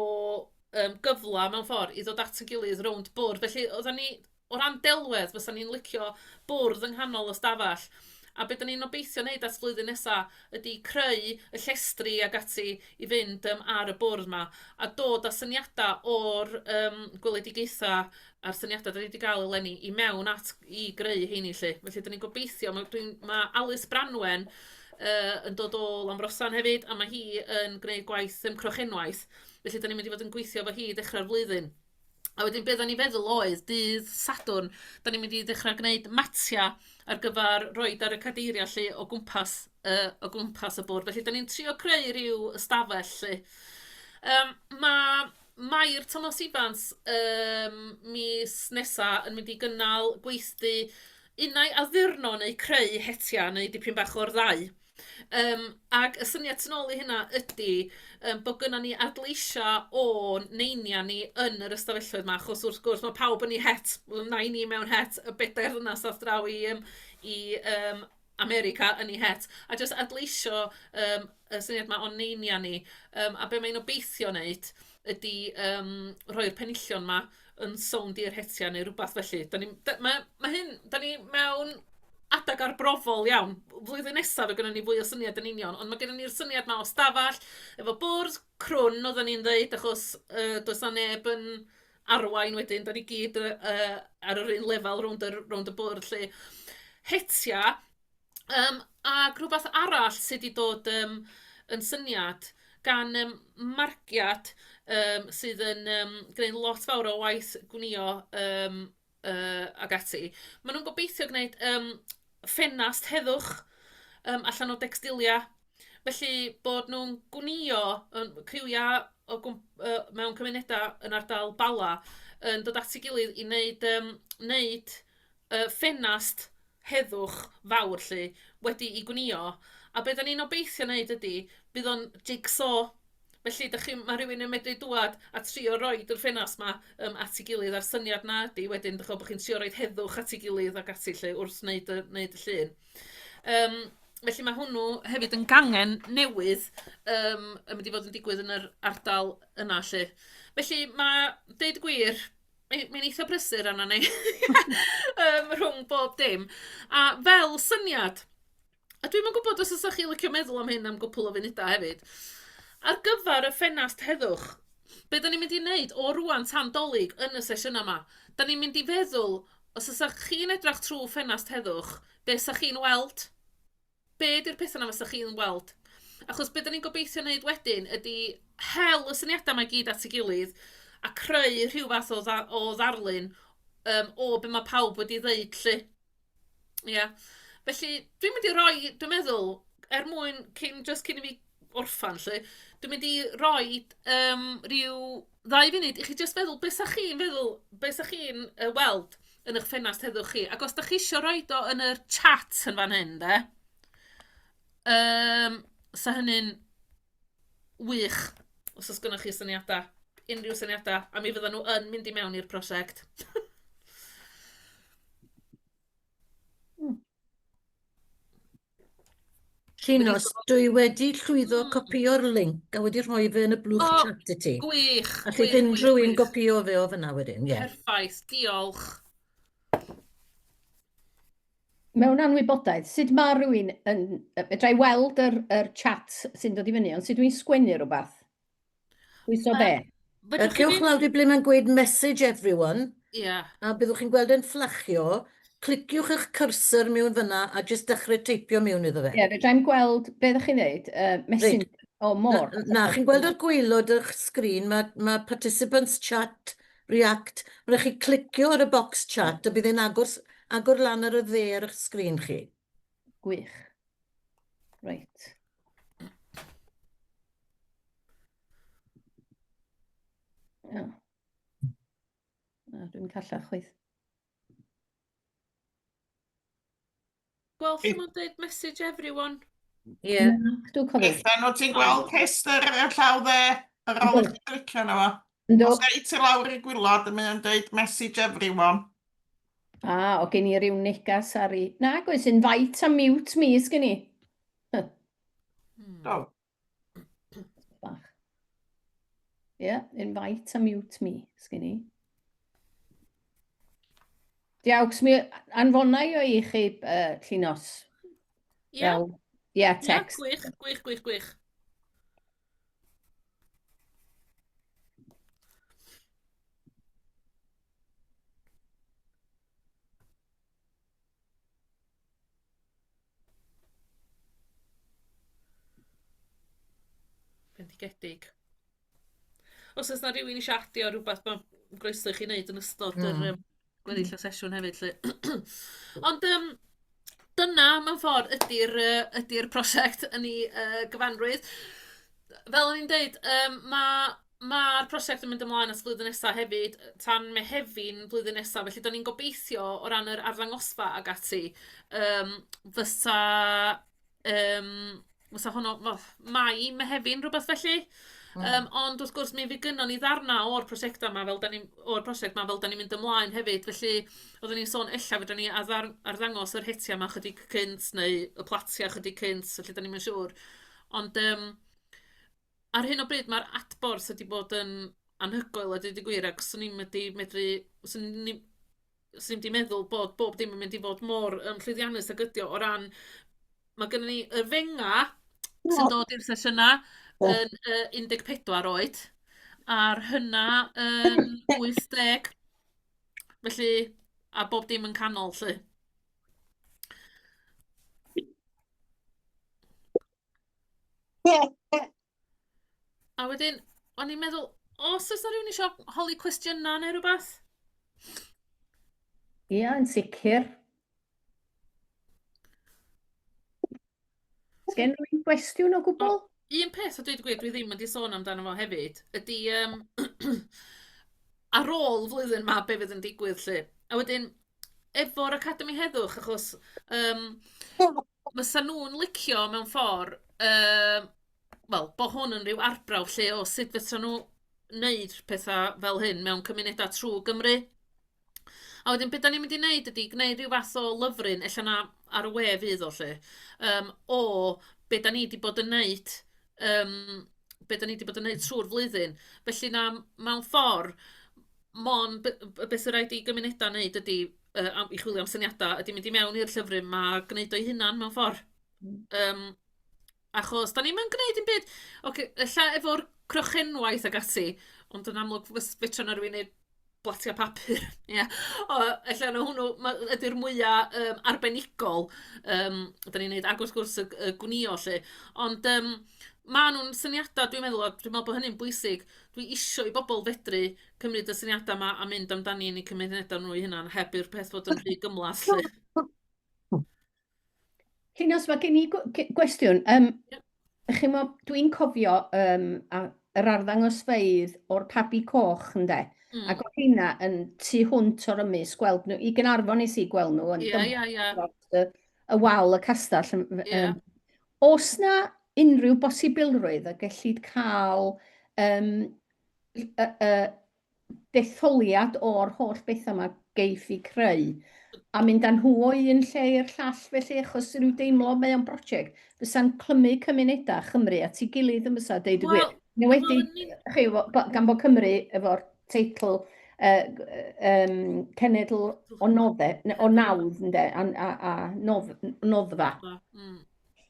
Speaker 2: gyfla mewn ffordd i ddod at y gilydd rownd bwrdd. Felly, oedden ni, o ran delwedd, fysa ni'n licio bwrdd yng nghanol y stafell. A beth da ni'n obeithio wneud at flwyddyn nesaf ydy creu y llestri ag ati i fynd ar y bwrdd yma a dod â syniadau o'r gweledigaethau a'r syniadau da ni wedi cael eleni i mewn at i greu heini lle. Felly da ni'n gobeithio, mae Alice Branwen yn dod o Llanfrothan hefyd a mae hi yn gwneud gwaith crochenwaith. Felly da ni'n mynd i fod yn gweithio efo hi dechrau'r flwyddyn. A wedyn beth da ni'n feddwl oedd, dydd Sadwrn, da ni'n mynd i ddechrau gwneud matia ar gyfer roed ar y cadeiriau lle o gwmpas y bwrdd. Felly da ni'n trio creu rhyw ystafell lle. Mae'r Thomas Evans mis nesa yn mynd i gynnal gweithdy unau addurno neu creu hetia neu dipyn bach o'r ddau. Ac y syniad sy'n ôl i hynna ydy bod gynnon ni adleisia o neinia ni yn yr ystafelloedd yma, achos wrth gwrs mae pawb yn ei het, nain ni mewn het, y bedair yna sath draw i America yn ei het, a jyst adleisio y syniad yma o neinia ni, a be mae'n obeithio wneud ydy rhoi'r penillion ma yn sownd i'r hetia neu rhywbeth felly. Da ni mewn adag arbrofol iawn. Flwyddyn nesaf fe gyda ni fwy o syniad yn union, ond mae gennym ni'r syniad ma o stafell, efo bwrdd crwn, oedden ni'n dweud, achos does na neb yn arwain wedyn, da ni gyd ar yr un lefel rownd y bwrdd lle. Hetia, ac rhywbeth arall sydd wedi dod yn syniad gan margiad sydd yn gwneud lot fawr o waith gwnïo ag ati. Maen nhw'n gobeithio gwneud ffenast heddwch allan o decstilia. Felly bod nhw'n gwnïo criwia mewn cymunedau yn ardal Bala yn dod at ei gilydd i wneud ffenast heddwch fawr lle wedi i gwnïo. A beth da ni'n obeithio wneud ydy, bydd o'n jigsaw. Felly, mae rhywun yn medru dŵad a trio roed yr ffenast ma at ei gilydd a'r syniad na ydy, wedyn dych bod chi'n trio roed heddwch at ei gilydd ac ati lle wrth wneud y llun. Felly mae hwnnw hefyd yn gangen newydd yn mynd i fod yn digwydd yn yr ardal yna lle. Felly mae, deud gwir, mae'n eitha prysur arna ni rhwng bob dim. A fel syniad, a dwi'n yn gwybod os ydych chi'n licio meddwl am hyn am gwpl o funudau hefyd, ar gyfer y ffenast heddwch, be da ni'n mynd i wneud o rwan tan dolyg yn y sesiwn yma? Da ni'n mynd i feddwl, os ydych chi'n edrych trwy ffenast heddwch, be ydych chi'n weld? Be ydy'r pethau na fysa chi'n weld? Achos be da ni'n gobeithio wneud wedyn ydy hel y syniadau mae gyd at ei gilydd a creu rhyw fath o ddarlun o be mae pawb wedi ddeud lle. Yeah. Felly, dwi'n mynd i roi, dwi'n meddwl, mwyn, cyn i fi orffan lle, dwi'n mynd i roi rhyw 2 funud i chi just feddwl, be sa chi'n weld yn eich ffenast heddwch chi. Ac os da chi eisiau roi o yn yr chat yn fan hyn, de, sa hynny'n wych os oes gynnwch chi syniadau, unrhyw syniadau, a mi fydda nhw yn mynd i mewn i'r prosiect.
Speaker 3: Llinos, dwi wedi llwyddo copio'r link a wedi rhoi fe yn y blwch chat i ti.
Speaker 2: Gwych,
Speaker 3: a chi fynd rhywun gopio fe o fyna wedyn, ie.
Speaker 2: Perffaith, diolch.
Speaker 1: Mewn anwybodaeth, sut mae rhywun yn... Fedra i weld yr chat sy'n dod i fyny, ond sut dwi'n sgwennu rhywbeth? Pwyso be?
Speaker 3: Gewch lawr i ble mae'n gweud message everyone,
Speaker 2: Yeah.
Speaker 3: a byddwch chi'n gweld yn fflachio, cliciwch eich cursor mewn fyna a jyst dechrau teipio mewn iddo fe.
Speaker 1: Ie, fedra i'n gweld, be ddech chi'n neud? Messenger, môr.
Speaker 3: Na, chi'n gweld o'r gwylod o'ch sgrin, mae participants chat, react, mae'n chi clicio ar y box chat a bydd e'n agor lan ar y dde ar eich sgrin chi.
Speaker 1: Gwych. Reit. Ia. Na, dwi'n callach chwaith.
Speaker 2: Gweld lle mae'n dweud message everyone.
Speaker 3: Ie.
Speaker 1: Dwi'n cofio.
Speaker 4: Ethan, wyt ti'n gweld rhestr y llaw dde ar ôl
Speaker 1: Yndw.
Speaker 4: chi clicio na fo?
Speaker 1: Yndw.
Speaker 4: Os ei ti lawr i gwylod, mae'n dweud message everyone.
Speaker 1: O gen i ryw negas ar i... Na, gwys, invite a mute me, sgen i.
Speaker 4: Do.
Speaker 1: Bach. Ie, invite a mute me, sgen i. Diolch, mi anfonau o i chi, Llinos.
Speaker 2: Ie,
Speaker 1: Ie, text.
Speaker 2: gwych. Bendigedig. Os oes na rhywun eisiau adio rhywbeth mae'n groeso i chi wneud yn ystod yr gweddill o sesiwn hefyd. Ond dyna mewn ffordd ydy'r prosiect yn ei gyfanrwydd. Fel o'n i'n dweud, mae'r prosiect yn mynd ymlaen at flwyddyn nesaf hefyd, tan Mehefin flwyddyn nesaf, felly da ni'n gobeithio o ran yr arddangosfa ag ati, fysa hwnnw Mai, Mehefin, rhywbeth felly. Ond wrth gwrs mi fi gynnon ni ddarna o'r prosiect yma fel da ni'n mynd ymlaen hefyd, felly oeddwn ni'n sôn ella fydda ni arddangos yr hetia yma chydig cynt neu y platia chydig cynt, felly da ni'n mynd siŵr. Ond ar hyn o bryd mae'r adborth wedi bod yn anhygoel a dweud y gwir, ac swn i'n medru, swn i'n di meddwl bod bob dim yn mynd i fod mor llwyddiannus ag ydi o ran, mae gennym ni y fenga sy'n dod i'r sesiynau yn 14 oed, a'r hynna yn 80, felly, a bob dim yn canol, lle. A wedyn, o'n i'n meddwl, os oes na rhywun eisiau holi cwestiynau neu rhywbeth?
Speaker 1: Ia, yn sicr. Sgen rwy'n gwestiwn o gwbl?
Speaker 2: Un peth, a dweud y gwir, dwi ddim wedi sôn amdano fo hefyd, ydy ar ôl flwyddyn ma be fydd yn digwydd lle. A wedyn, efo'r Academi Heddwch, achos fysa nhw'n licio mewn ffordd, wel, bod hwn yn rhyw arbrawf lle o sut fysa nhw wneud pethau fel hyn mewn cymunedau trwy Gymru. A wedyn, beth da ni'n mynd i wneud ydy gwneud rhyw fath o lyfryn, ella na ar y we fydd o lle, o beth da ni wedi bod yn wneud, beth da ni wedi bod yn wneud trwy'r flwyddyn. Felly na, mewn ffordd, beth sy'n rhaid i gymunedau wneud ydy, i chwilio am syniadau, ydy mynd i mewn i'r llyfryn ma gwneud o'i hunan mewn ffordd. Achos, da ni'n gwneud un byd, ella efo'r crochenwaith ag ati, ond yn amlwg fetro na rhywun neud blatia papur. Ella na hwnnw ydy'r mwyaf arbenigol. Da ni'n gwneud agos gwrs y gwnio lle. Ond maen nhw'n syniadau, dwi'n meddwl, dwi'n meddwl bod hynny'n bwysig. Dwi isio i bobl fedru cymryd y syniadau yma a mynd amdani yn eu cymunedau nhw eu hunan, heb i'r peth fod yn rhy gymlath lle.
Speaker 1: Llinos, mae gen i gwestiwn. Dwi'n cofio yr arddangosfeydd o'r pabi coch, ynde? Ac oedd hynna yn tu hwnt o'r ymys gweld nhw. I Gaernarfon nes i gweld nhw. Y wal, y castell. Os na unrhyw bosibilrwydd a gellid cael detholiad o'r holl bethau yma geiff i creu, a mynd â nhw o un lle i'r llall felly, achos rhyw deimlo mae o'n brosiect, fysa'n clymu cymunedau Chymru at ei gilydd yn fysa, deud y gwir. Gan bod Cymru efo'r teitl cenedl o nawdd, a noddfa.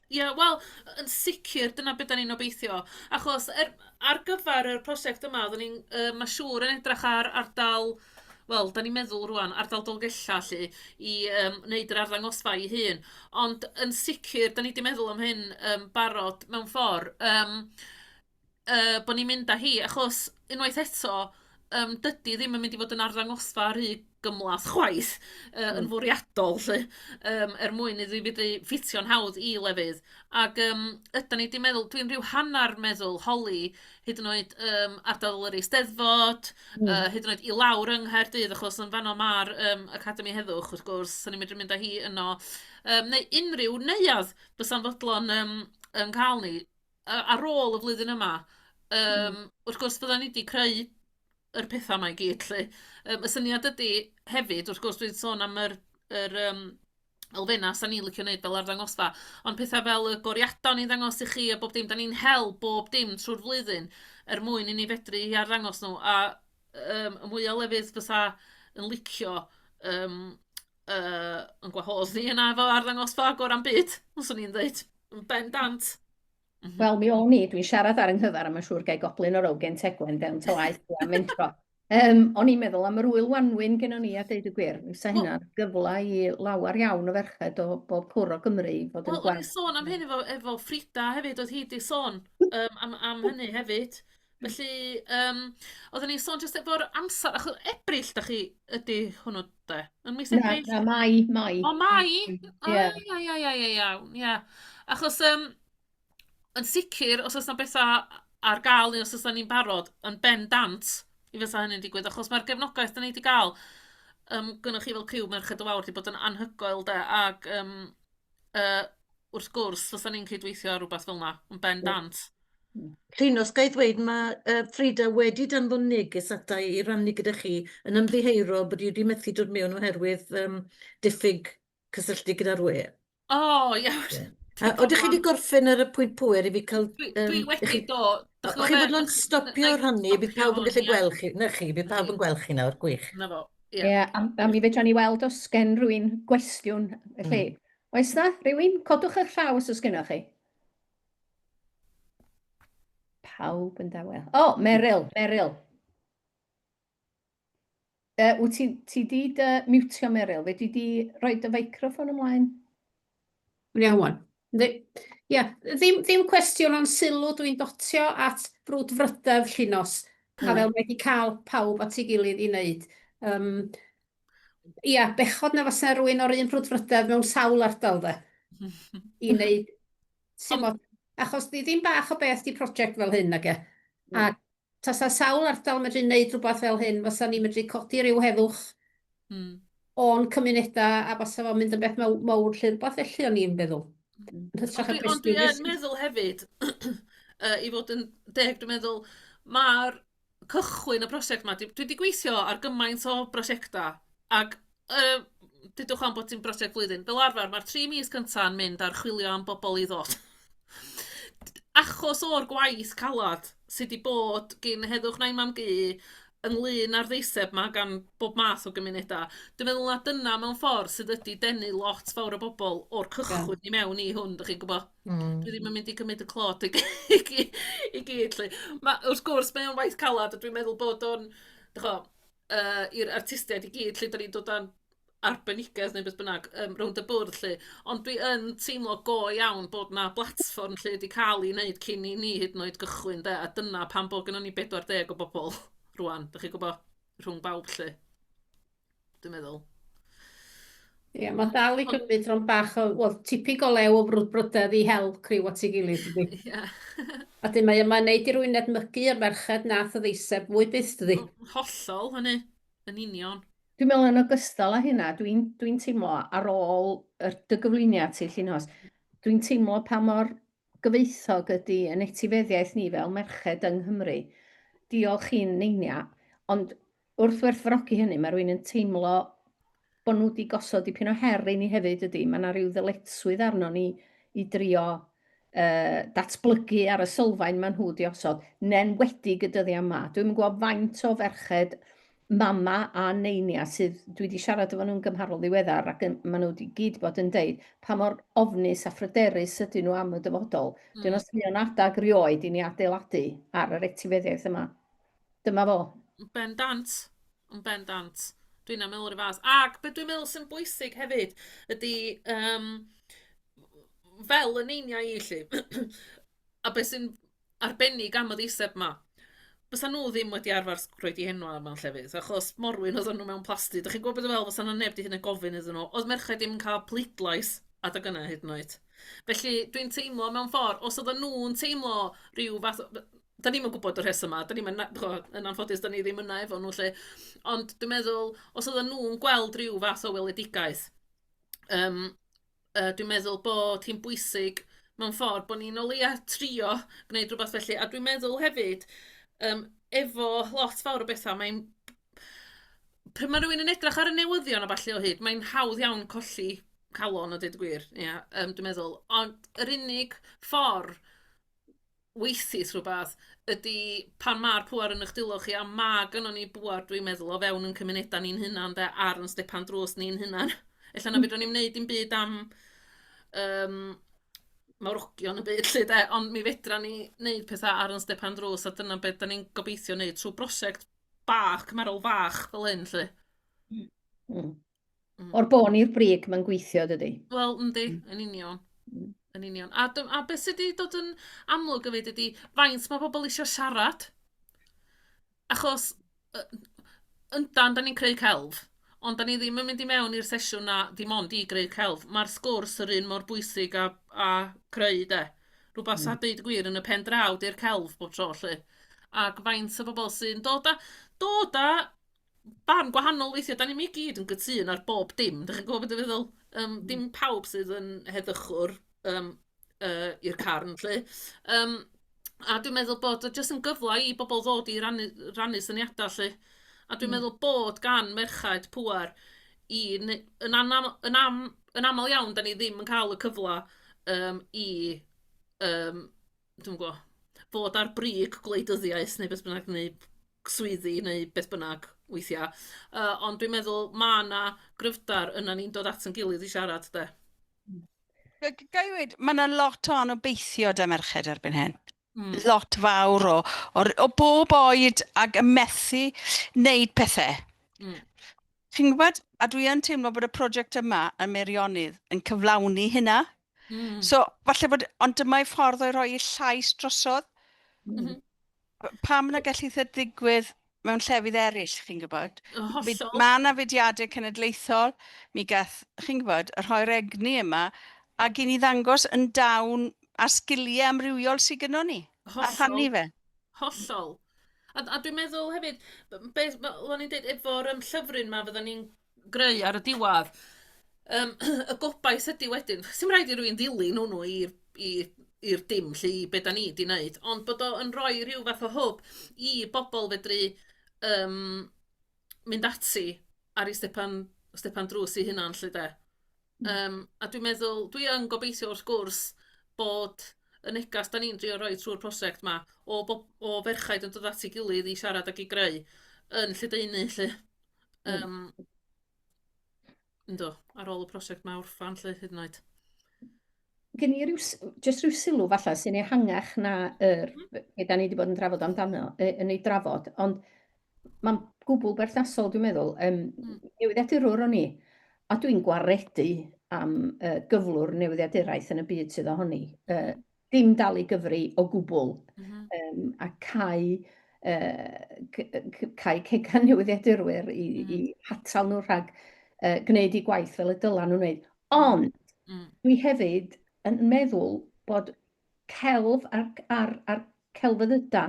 Speaker 2: Wel, yn sicr, dyna beth da ni'n obeithio. Achos ar gyfer y prosiect yma, mae siŵr yn edrych ar ardal, wel, da ni'n meddwl rwan, ardal Dolgella lle, i wneud yr arddangosfa i hun. Ond yn sicr, da ni wedi meddwl am hyn barod mewn ffordd, bod ni'n mynd â hi, achos unwaith eto, dydy ddim yn mynd i fod yn arddangosfa rhy gymlath chwaith yn fwriadol lle, mwyn iddi fyddu ffitio'n hawdd i lefydd. Ac ydyn ni wedi meddwl, dwi'n rhyw hannar meddwl holi hyd yn oed ardal yr Eisteddfod, hyd yn oed i lawr yng Nghaerdydd, achos yn fanno mae'r Academi Heddwch, wrth gwrs, sy'n ni'n mynd â hi yno, neu unrhyw neuadd bysa'n fodlon yn cael ni ar ôl y flwyddyn yma. Wrth gwrs, fydda ni wedi creu yr pethau yma i gyd, lle. Y syniad ydy hefyd, wrth gwrs, dwi'n sôn am yr elfenna sa'n ni'n licio wneud fel arddangosfa, ond pethau fel y goriadau ni'n ddangos i chi a bob dim, da ni'n hel bob dim trwy'r flwyddyn mwyn i ni fedru i arddangos nhw, a y mwy o lefydd fysa yn licio yn gwahodd ni yna efo arddangosfa gora'n byd, os o'n i'n dweud, yn bendant.
Speaker 1: Wel, mi o'n i, dwi'n siarad ar yng nghyfar, a mae'n siŵr gai goblin o'r ogen tegwen dewn ta waith a mentro. O'n i'n meddwl am yr wyl wanwyn gen o'n i a deud y gwir. Fysa hynna'n gyfla i lawer iawn o ferched o bob cwr o Gymru.
Speaker 2: Wel, o'n i'n sôn am hyn efo Frida hefyd, oedd hi wedi sôn am hynny hefyd. Felly, oedden ni'n sôn jyst efo'r amser, achos Ebrill, da chi ydy hwnnw, de? Yn mis Ebrill?
Speaker 1: Na, Mai.
Speaker 2: O, Mai? Ia. Achos, yn sicr, os oes yna bethau ar gael neu os oes ni'n barod yn bendant i fysa hynny'n digwydd, achos mae'r gefnogaeth da ni wedi gael gynnwch chi fel criw Merched o Fawr wedi bod yn anhygoel, de, ac wrth gwrs, fysa ni'n cydweithio ar rhywbeth fel yna, yn bendant.
Speaker 3: Llinos, gai ddweud, mae Frida wedi danfon neges ata i rannu gyda chi yn ymddiheuro bod i wedi methu dod mewn oherwydd diffyg cysylltu gyda'r we.
Speaker 2: O, iawn.
Speaker 3: Oeddech chi wedi gorffen ar y pwynt pwyr i fi cael...
Speaker 2: Dwi wedi do.
Speaker 3: O'ch chi fod yn stopio rhannu, bydd pawb yn gallu gweld chi. Na chi, bydd pawb yn gweld chi nawr, gwych.
Speaker 2: Na fo,
Speaker 1: Ie,
Speaker 2: ie.
Speaker 1: a mi fedran ni weld os gen rwy'n gwestiwn. Felly, oes na rhywun? Codwch eich llaw os oes gennych chi. Pawb yn dawel. O, Meryl. Wyt ti di mutio Meryl? Fe di rhoi dy feicroffon ymlaen?
Speaker 5: Iawn. Ie, ddim cwestiwn ond sylw dwi'n dotio at brwdfrydedd Llinos. A fel wedi cael pawb at ei gilydd i wneud. Ie, bechod na fysa rhywun o'r un brwdfrydedd mewn sawl ardal dde. I wneud. Achos di ddim bach o beth di prosiect fel hyn ag e. A tasa sawl ardal medru wneud rhywbeth fel hyn, fysa ni medru codi ryw heddwch o'n cymunedau a fysa fo'n mynd yn beth mawr lle rhywbeth felly o'n i'n feddwl.
Speaker 2: Ond dwi'n meddwl hefyd, i fod yn deg, dwi'n meddwl, mae'r cychwyn y prosiect yma, dwi wedi gweithio ar gymaint o brosiectau, ac dydwch am bod ti'n brosiect flwyddyn. Fel arfer, mae'r 3 mis cyntaf yn mynd ar chwilio am bobl i ddod. Achos o'r gwaith calad sydd wedi bod gyn Heddwch nain mam gu ynglyn â'r ddeiseb yma gan bob math o gymunedau, dwi'n meddwl na dyna mewn ffordd sydd wedi denu lot fawr o bobl o'r cychwyn i mewn i hwn, ydych chi'n gwybod? Dwi ddim yn mynd i gymryd y clod i gyd. Wrth gwrs, mae'n waith calad, a dwi'n meddwl bod o'n, i'r artistiaid i gyd, lle da ni'n dod â'n arbenigedd neu beth bynnag rownd y bwrdd lle. Ond dwi yn teimlo go iawn bod na blatfform lle wedi cael ei wneud cyn i ni hyd yn oed gychwyn, a dyna pan bod gennym ni 40 o bobl rwan, ydych chi'n gwybod, rhwng bawb lle. Dwi'n meddwl.
Speaker 5: Ie, mae dal i gymryd rhan bach o, tipig o lew o brwdfrydedd i hel criw at ei gilydd. A dyn mae'n neud i rwy'n edmygu yr merched nath o ddeiseb fwy byth, dydi?
Speaker 2: Hollol, hynny, yn union.
Speaker 1: Dwi'n meddwl yn ogystal â hynna, dwi'n teimlo ar ôl dy gyflwyniad ti, Llinos, dwi'n teimlo pa mor gyfoethog ydy yn etifeddiaeth ni fel merched yng Nghymru. Diolch i'n neinia, ond wrth werthfawrogi hynny, mae rwy'n yn teimlo bod nhw wedi gosod dipyn o her i ni hefyd ydy. Mae yna rhyw ddyletswydd arno ni i drio datblygu ar y sylfaen maen nhw wedi osod, ne'n wedi gydyddiau yma. Dwi'n gwybod faint o ferched mama a neinia sydd dwi wedi siarad efo nhw'n gymharol ddiweddar ac maen nhw wedi gyd bod yn deud pa mor ofnus a phryderus ydyn nhw am y dyfodol. Dwi'n os o'n adag rioed i ni adeiladu ar yr etifeddiaeth yma. Dyma fo.
Speaker 2: Bendant. Dwi'n am meddwl yr fas. Ac beth dwi'n meddwl sy'n bwysig hefyd ydy fel yn einia i lle. A beth sy'n arbennig am y ddeiseb yma. Bysa nhw ddim wedi arfer roed i henwa mewn llefydd, achos morwyn oedd nhw mewn plastig. Dych chi'n gwybod beth fel, fysa nhw'n neb di hynny gofyn iddyn nhw. Oedd merched ddim yn cael pleidlais adag yna hyd yn oed. Felly dwi'n teimlo mewn ffordd, os oedd nhw'n teimlo rhyw fath... Da ni'n gwybod y rheswm yma, yn anffodus, da ni ddim yna efo nhw lle. Ond dwi'n meddwl, os oedd nhw'n gweld rhyw fath o weledigaeth, dwi'n meddwl bod hi'n bwysig mewn ffordd bod ni'n o leia trio gwneud rhywbeth felly. A dwi'n meddwl hefyd, efo lot fawr o bethau, pryd mae rhywun yn edrych ar y newyddion o falle o hyd, mae'n hawdd iawn colli calon o dweud gwir. Dwi'n meddwl, ond yr unig ffordd weithis rhywbeth ydy pan mae'r pŵar yn eich dilwch chi a mae gynnon ni bŵar dwi'n meddwl o fewn yn cymunedau ni'n hynna'n ar yn stepan drws ni'n hynna'n. Ella na fydron ni'n wneud dim byd am mawrogion y byd lle de, ond mi fedra ni wneud pethau ar yn stepan drws a dyna beth da ni'n gobeithio wneud trwy brosiect bach, cymarol fach fel hyn lle.
Speaker 1: O'r bon i'r brig mae'n gweithio dydy.
Speaker 2: Wel, yndi, yn union. Yn union. A beth sydd wedi dod yn amlwg o fyd ydy faint mae pobl eisiau siarad. Achos yndan, da ni'n creu celf, ond da ni ddim yn mynd i mewn i'r sesiwn na dim ond i greu celf. Mae'r sgwrs yr un mor bwysig a creu de. Rhywbeth sa dweud gwir yn y pen draw di'r celf bob tro lle. Ac faint o bobl sy'n dod a barn gwahanol weithiau, da ni'n i gyd yn gytun ar bob dim. Dych chi'n gwybod beth dwi'n feddwl? Dim pawb sydd yn heddychwr i'r carn, lle. A dwi'n meddwl bod o jyst yn gyfle i bobl ddod i rannu syniadau, lle. A dwi'n meddwl bod gan merchaid pŵar yn aml iawn, da ni ddim yn cael y cyfle i, dwi'n gwybod, fod ar brig gwleidyddiaeth neu beth bynnag, neu swyddi neu beth bynnag weithiau. Ond dwi'n meddwl mae yna gryfdar yna ni'n dod at yn gilydd i siarad, de.
Speaker 6: Gai dweud, mae yna lot o anobeithio dy merched erbyn hyn.
Speaker 2: Mm.
Speaker 6: Lot fawr o bob oed ag ymethu wneud pethau.
Speaker 2: Mm.
Speaker 6: Chi'n gwybod? A dwi yn teimlo bod y prosiect yma yn Meirionnydd yn cyflawni hynna.
Speaker 2: Mm.
Speaker 6: So, falle bod, ond dyma'i ffordd o'i roi ei llais drosodd.
Speaker 2: Mhm.
Speaker 6: Pam yna gallu ddigwydd mewn llefydd eraill, chi'n gwybod?
Speaker 2: Hollol.
Speaker 6: Mae yna fudiadau cenedlaethol, mi gath, chi'n gwybod, yr rhoi'r egni yma, ac i ni ddangos yn dawn a sgiliau amrywiol sydd gyda ni. A rhannu fe.
Speaker 2: Hollol. A dwi'n meddwl hefyd, beth o'n i'n dweud efo'r llyfryn ma fydden ni'n greu ar y diwadd, y gobaith ydy wedyn, sy'n rhaid i rwy'n ddilyn hwnnw i'r dim lle i beth da ni di wneud, ond bod o'n rhoi rhyw fath o hwb i bobl fedru mynd ati ar ei stepan drws i hynna'n lle de. A dwi'n meddwl, dwi yn gobeithio wrth gwrs bod y negas da ni'n drio rhoi trwy'r prosiect ma o ferchaid yn dod at ei gilydd i siarad ac i greu yn lledaenu lle. Ynddo, ar ôl y prosiect ma wrffan lle hyd yn oed.
Speaker 1: Gen i jyst rhyw sylw falle sy'n ehangach na be da ni wedi bod yn drafod amdano, yn ei drafod, ond mae'n gwbl berthnasol dwi'n meddwl. Newyddiadurwr o'n i, a dwi'n gwaredu am gyflwr newyddiaduraeth yn y byd sydd ohoni. Dim dal i gyfri o gwbl, a cau cegan newyddiadurwyr i hatal nhw rhag gwneud eu gwaith fel y dylan nhw'n wneud. Ond dwi hefyd yn meddwl bod celf a'r celfyddyda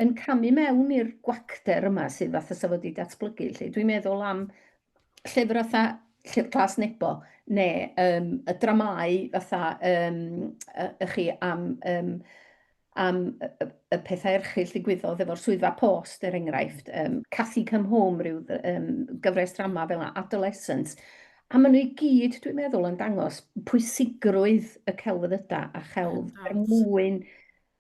Speaker 1: yn camu mewn i'r gwacter yma sydd fath o safod i datblygu. Dwi'n meddwl am llyfr fatha Llyfr Glas Nebo, neu y dramau fatha chi am y pethau erchill ddigwyddodd efo'r swyddfa post, er enghraifft, Cathy Come Home, rhyw gyfres drama fel yna, Adolescence. A maen nhw i gyd, dwi'n meddwl, yn dangos pwysigrwydd y celfyddyda a chelf mwyn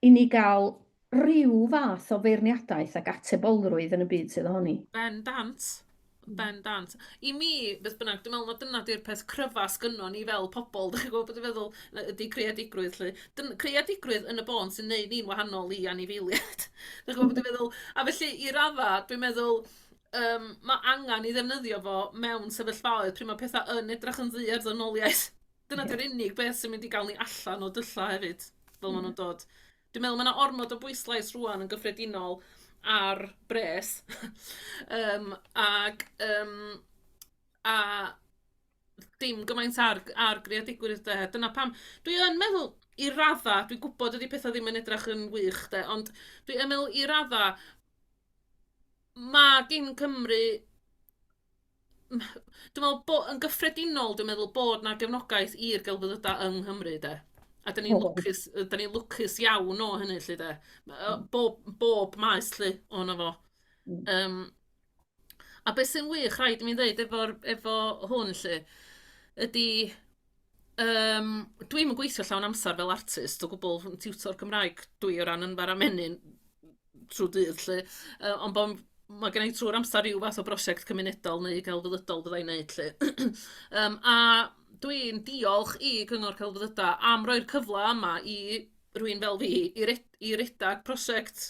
Speaker 1: i ni gael rhyw fath o feirniadaeth ac atebolrwydd yn y byd sydd ohoni.
Speaker 2: Bendant. I mi, beth bynnag, dwi'n meddwl na dyna di'r peth cryfas gynno ni fel pobl, dwi'n gwybod beth dwi'n feddwl ydy creadigrwydd. Creadigrwydd yn y bon sy'n neud ni'n wahanol i anifeiliaid. Dwi'n gwybod beth dwi'n feddwl. A felly, i radda, dwi'n meddwl, mae angen i ddefnyddio fo mewn sefyllfaoedd pryd mae pethau yn edrych yn ddi ar ddynoliaeth. Dyna di'r unig beth sy'n mynd i gael ni allan o dylla hefyd, fel maen nhw'n dod. Dwi'n meddwl mae yna ormod o bwyslais rwan yn gyffredinol ar bres a dim gymaint ar greadigrwydd de. Dyna pam. Dwi yn meddwl i radda, dwi'n gwybod ydy pethau ddim yn edrych yn wych de, ond dwi yn meddwl i radda mae gyn Cymru dwi'n meddwl yn gyffredinol dwi'n meddwl bod na gefnogaeth i'r gelfyddyda yng Nghymru de. A da ni'n lwcus iawn o hynny, lle de. Bob maes, lle, o'na fo. A beth sy'n wych, rhaid i mi ddweud, efo hwn, lle, ydy, dwi'n yn gweithio llawn amser fel artist, o gwbl tiwtor Cymraeg dwi o ran yn fara menyn trwy dydd, lle, ond bod mae gen i trwy'r amser rhyw fath o brosiect cymunedol neu celfyddydol byddai'n neud, lle. A dwi'n diolch i Cyngor Celfyddyda am roi'r cyfle yma i rywun fel fi i redag prosiect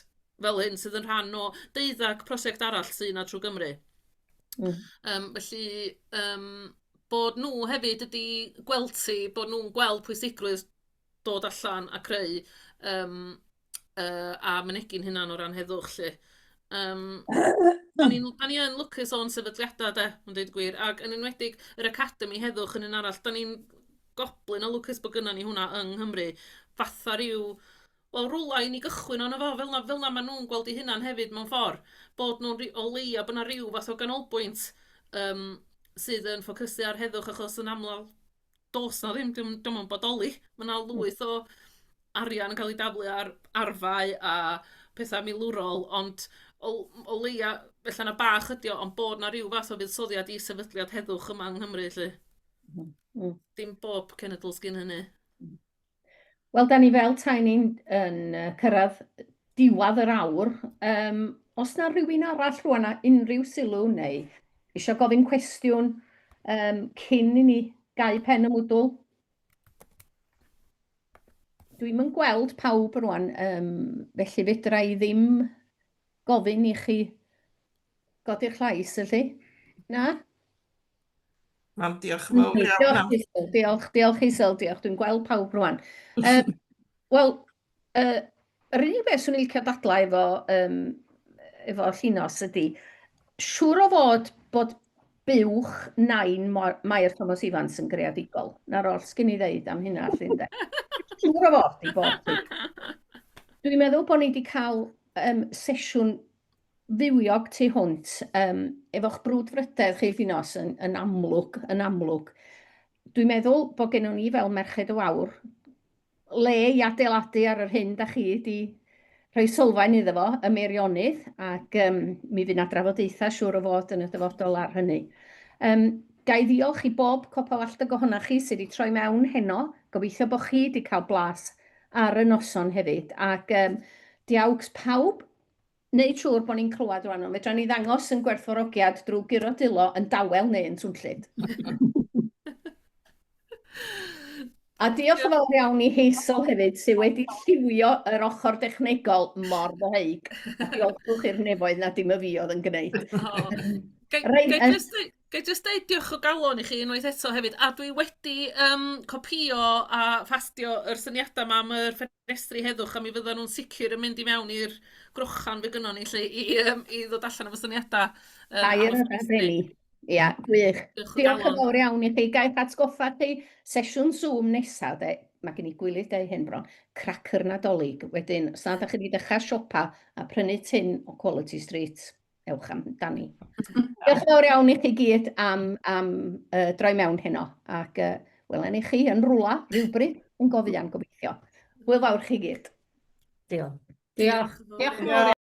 Speaker 2: fel hyn sydd yn rhan o 12 prosiect arall sydd yna trwy Gymru. Felly, bod nhw hefyd ydi gwelti, bod nhw'n gweld pwysigrwydd dod allan a creu a mynegu'n hynna'n o ran heddwch, lle. Da ni yn lwcus o'n sefydliadau de, yn dweud gwir, ac yn enwedig yr Academi Heddwch yn un arall, da ni'n goblin o lwcus bod gynnon ni hwnna yng Nghymru, fatha rhyw, wel rwla i ni gychwyn o'n efo, fel na maen nhw'n gweld i hynna'n hefyd mewn ffordd, bod nhw'n o leia bod na rhyw fath o ganolbwynt sydd yn ffocysu ar heddwch, achos yn aml dos na ddim, dim yn bodoli, mae yna lwyth o arian yn cael ei daflu ar arfau a pethau milwrol, ond o leia, felly na bach ydi o, ond bod na rhyw fath o fuddsoddiad i sefydliad heddwch yma yng Nghymru, lle. Dim bob cenedl sgyn hynny.
Speaker 1: Wel, da ni fel tai ni'n cyrraedd diwadd yr awr. Os na rhywun arall rwan a unrhyw sylw neu eisiau gofyn cwestiwn cyn i ni gau pen y mwdwl? Dwi'm yn gweld pawb rwan, felly fedra i ddim gofyn i chi godi'ch llais, ylly? Na?
Speaker 4: Mam, diolch yn fawr iawn
Speaker 1: Diolch,
Speaker 4: am.
Speaker 1: Isel, diolch Isel, diolch. Dwi'n gweld pawb rwan. Wel, yr unig beth swn i'n licio dadlau efo Llinos ydy, siŵr o fod bod buwch nain Mair Thomas Evans yn greadigol. Na'r oll sgyn i ddeud am hynna, Llynde. Siŵr o fod i bod. Dwi'n meddwl bod ni wedi cael sesiwn ddiwiog tu hwnt efo'ch brwdfrydedd chi Llinos yn amlwg. Dwi'n meddwl bod gennym ni fel Merched y Wawr le i adeiladu ar yr hyn da chi wedi rhoi sylfaen iddo fo, y meirionydd, ac mi fydd na drafodaethau siŵr o fod yn y dyfodol ar hynny. Ga i ddiolch i bob copa wallt y gohonna chi sydd wedi troi mewn heno. Gobeithio bod chi wedi cael blas ar y noson hefyd. Ac diawgs pawb, wneud siŵr bod ni'n clywed rwan. Fedra ni ddangos yn gwerthfawrogiad drwy giro dilo yn dawel neu yn swnllyd. A diolch yn fawr iawn i Hazel hefyd, sydd wedi lliwio yr ochr dechnegol mor ddoheig. Diolchwch i'r nefoedd na dim y fi oedd yn gwneud.
Speaker 2: Gai jyst deud diolch o galon i chi unwaith eto hefyd, a dwi wedi copio a ffastio yr syniadau yma am yr ffenestri heddwch, a mi fyddan nhw'n sicr yn mynd i mewn i'r grochan fe gynnon ni i ddod allan efo syniadau.
Speaker 1: Dair y rhaglenni. Ia, gwych. Diolch yn fawr iawn i chi. Gaeth atgoffa chi sesiwn Zoom nesaf, mae gen i gwylydd deu hyn bron, cracyr nadolig. Wedyn, os nad ydych chi wedi dechrau siopa a prynu tin o Quality Street, ewch amdani. Diolch yn fawr iawn i chi gyd am droi mewn heno. Ac welen i chi yn rwla rhywbryd yn gofian gobeithio. Hwyl fawr chi gyd.
Speaker 3: Diolch.
Speaker 5: Diolch. Diolch yn fawr.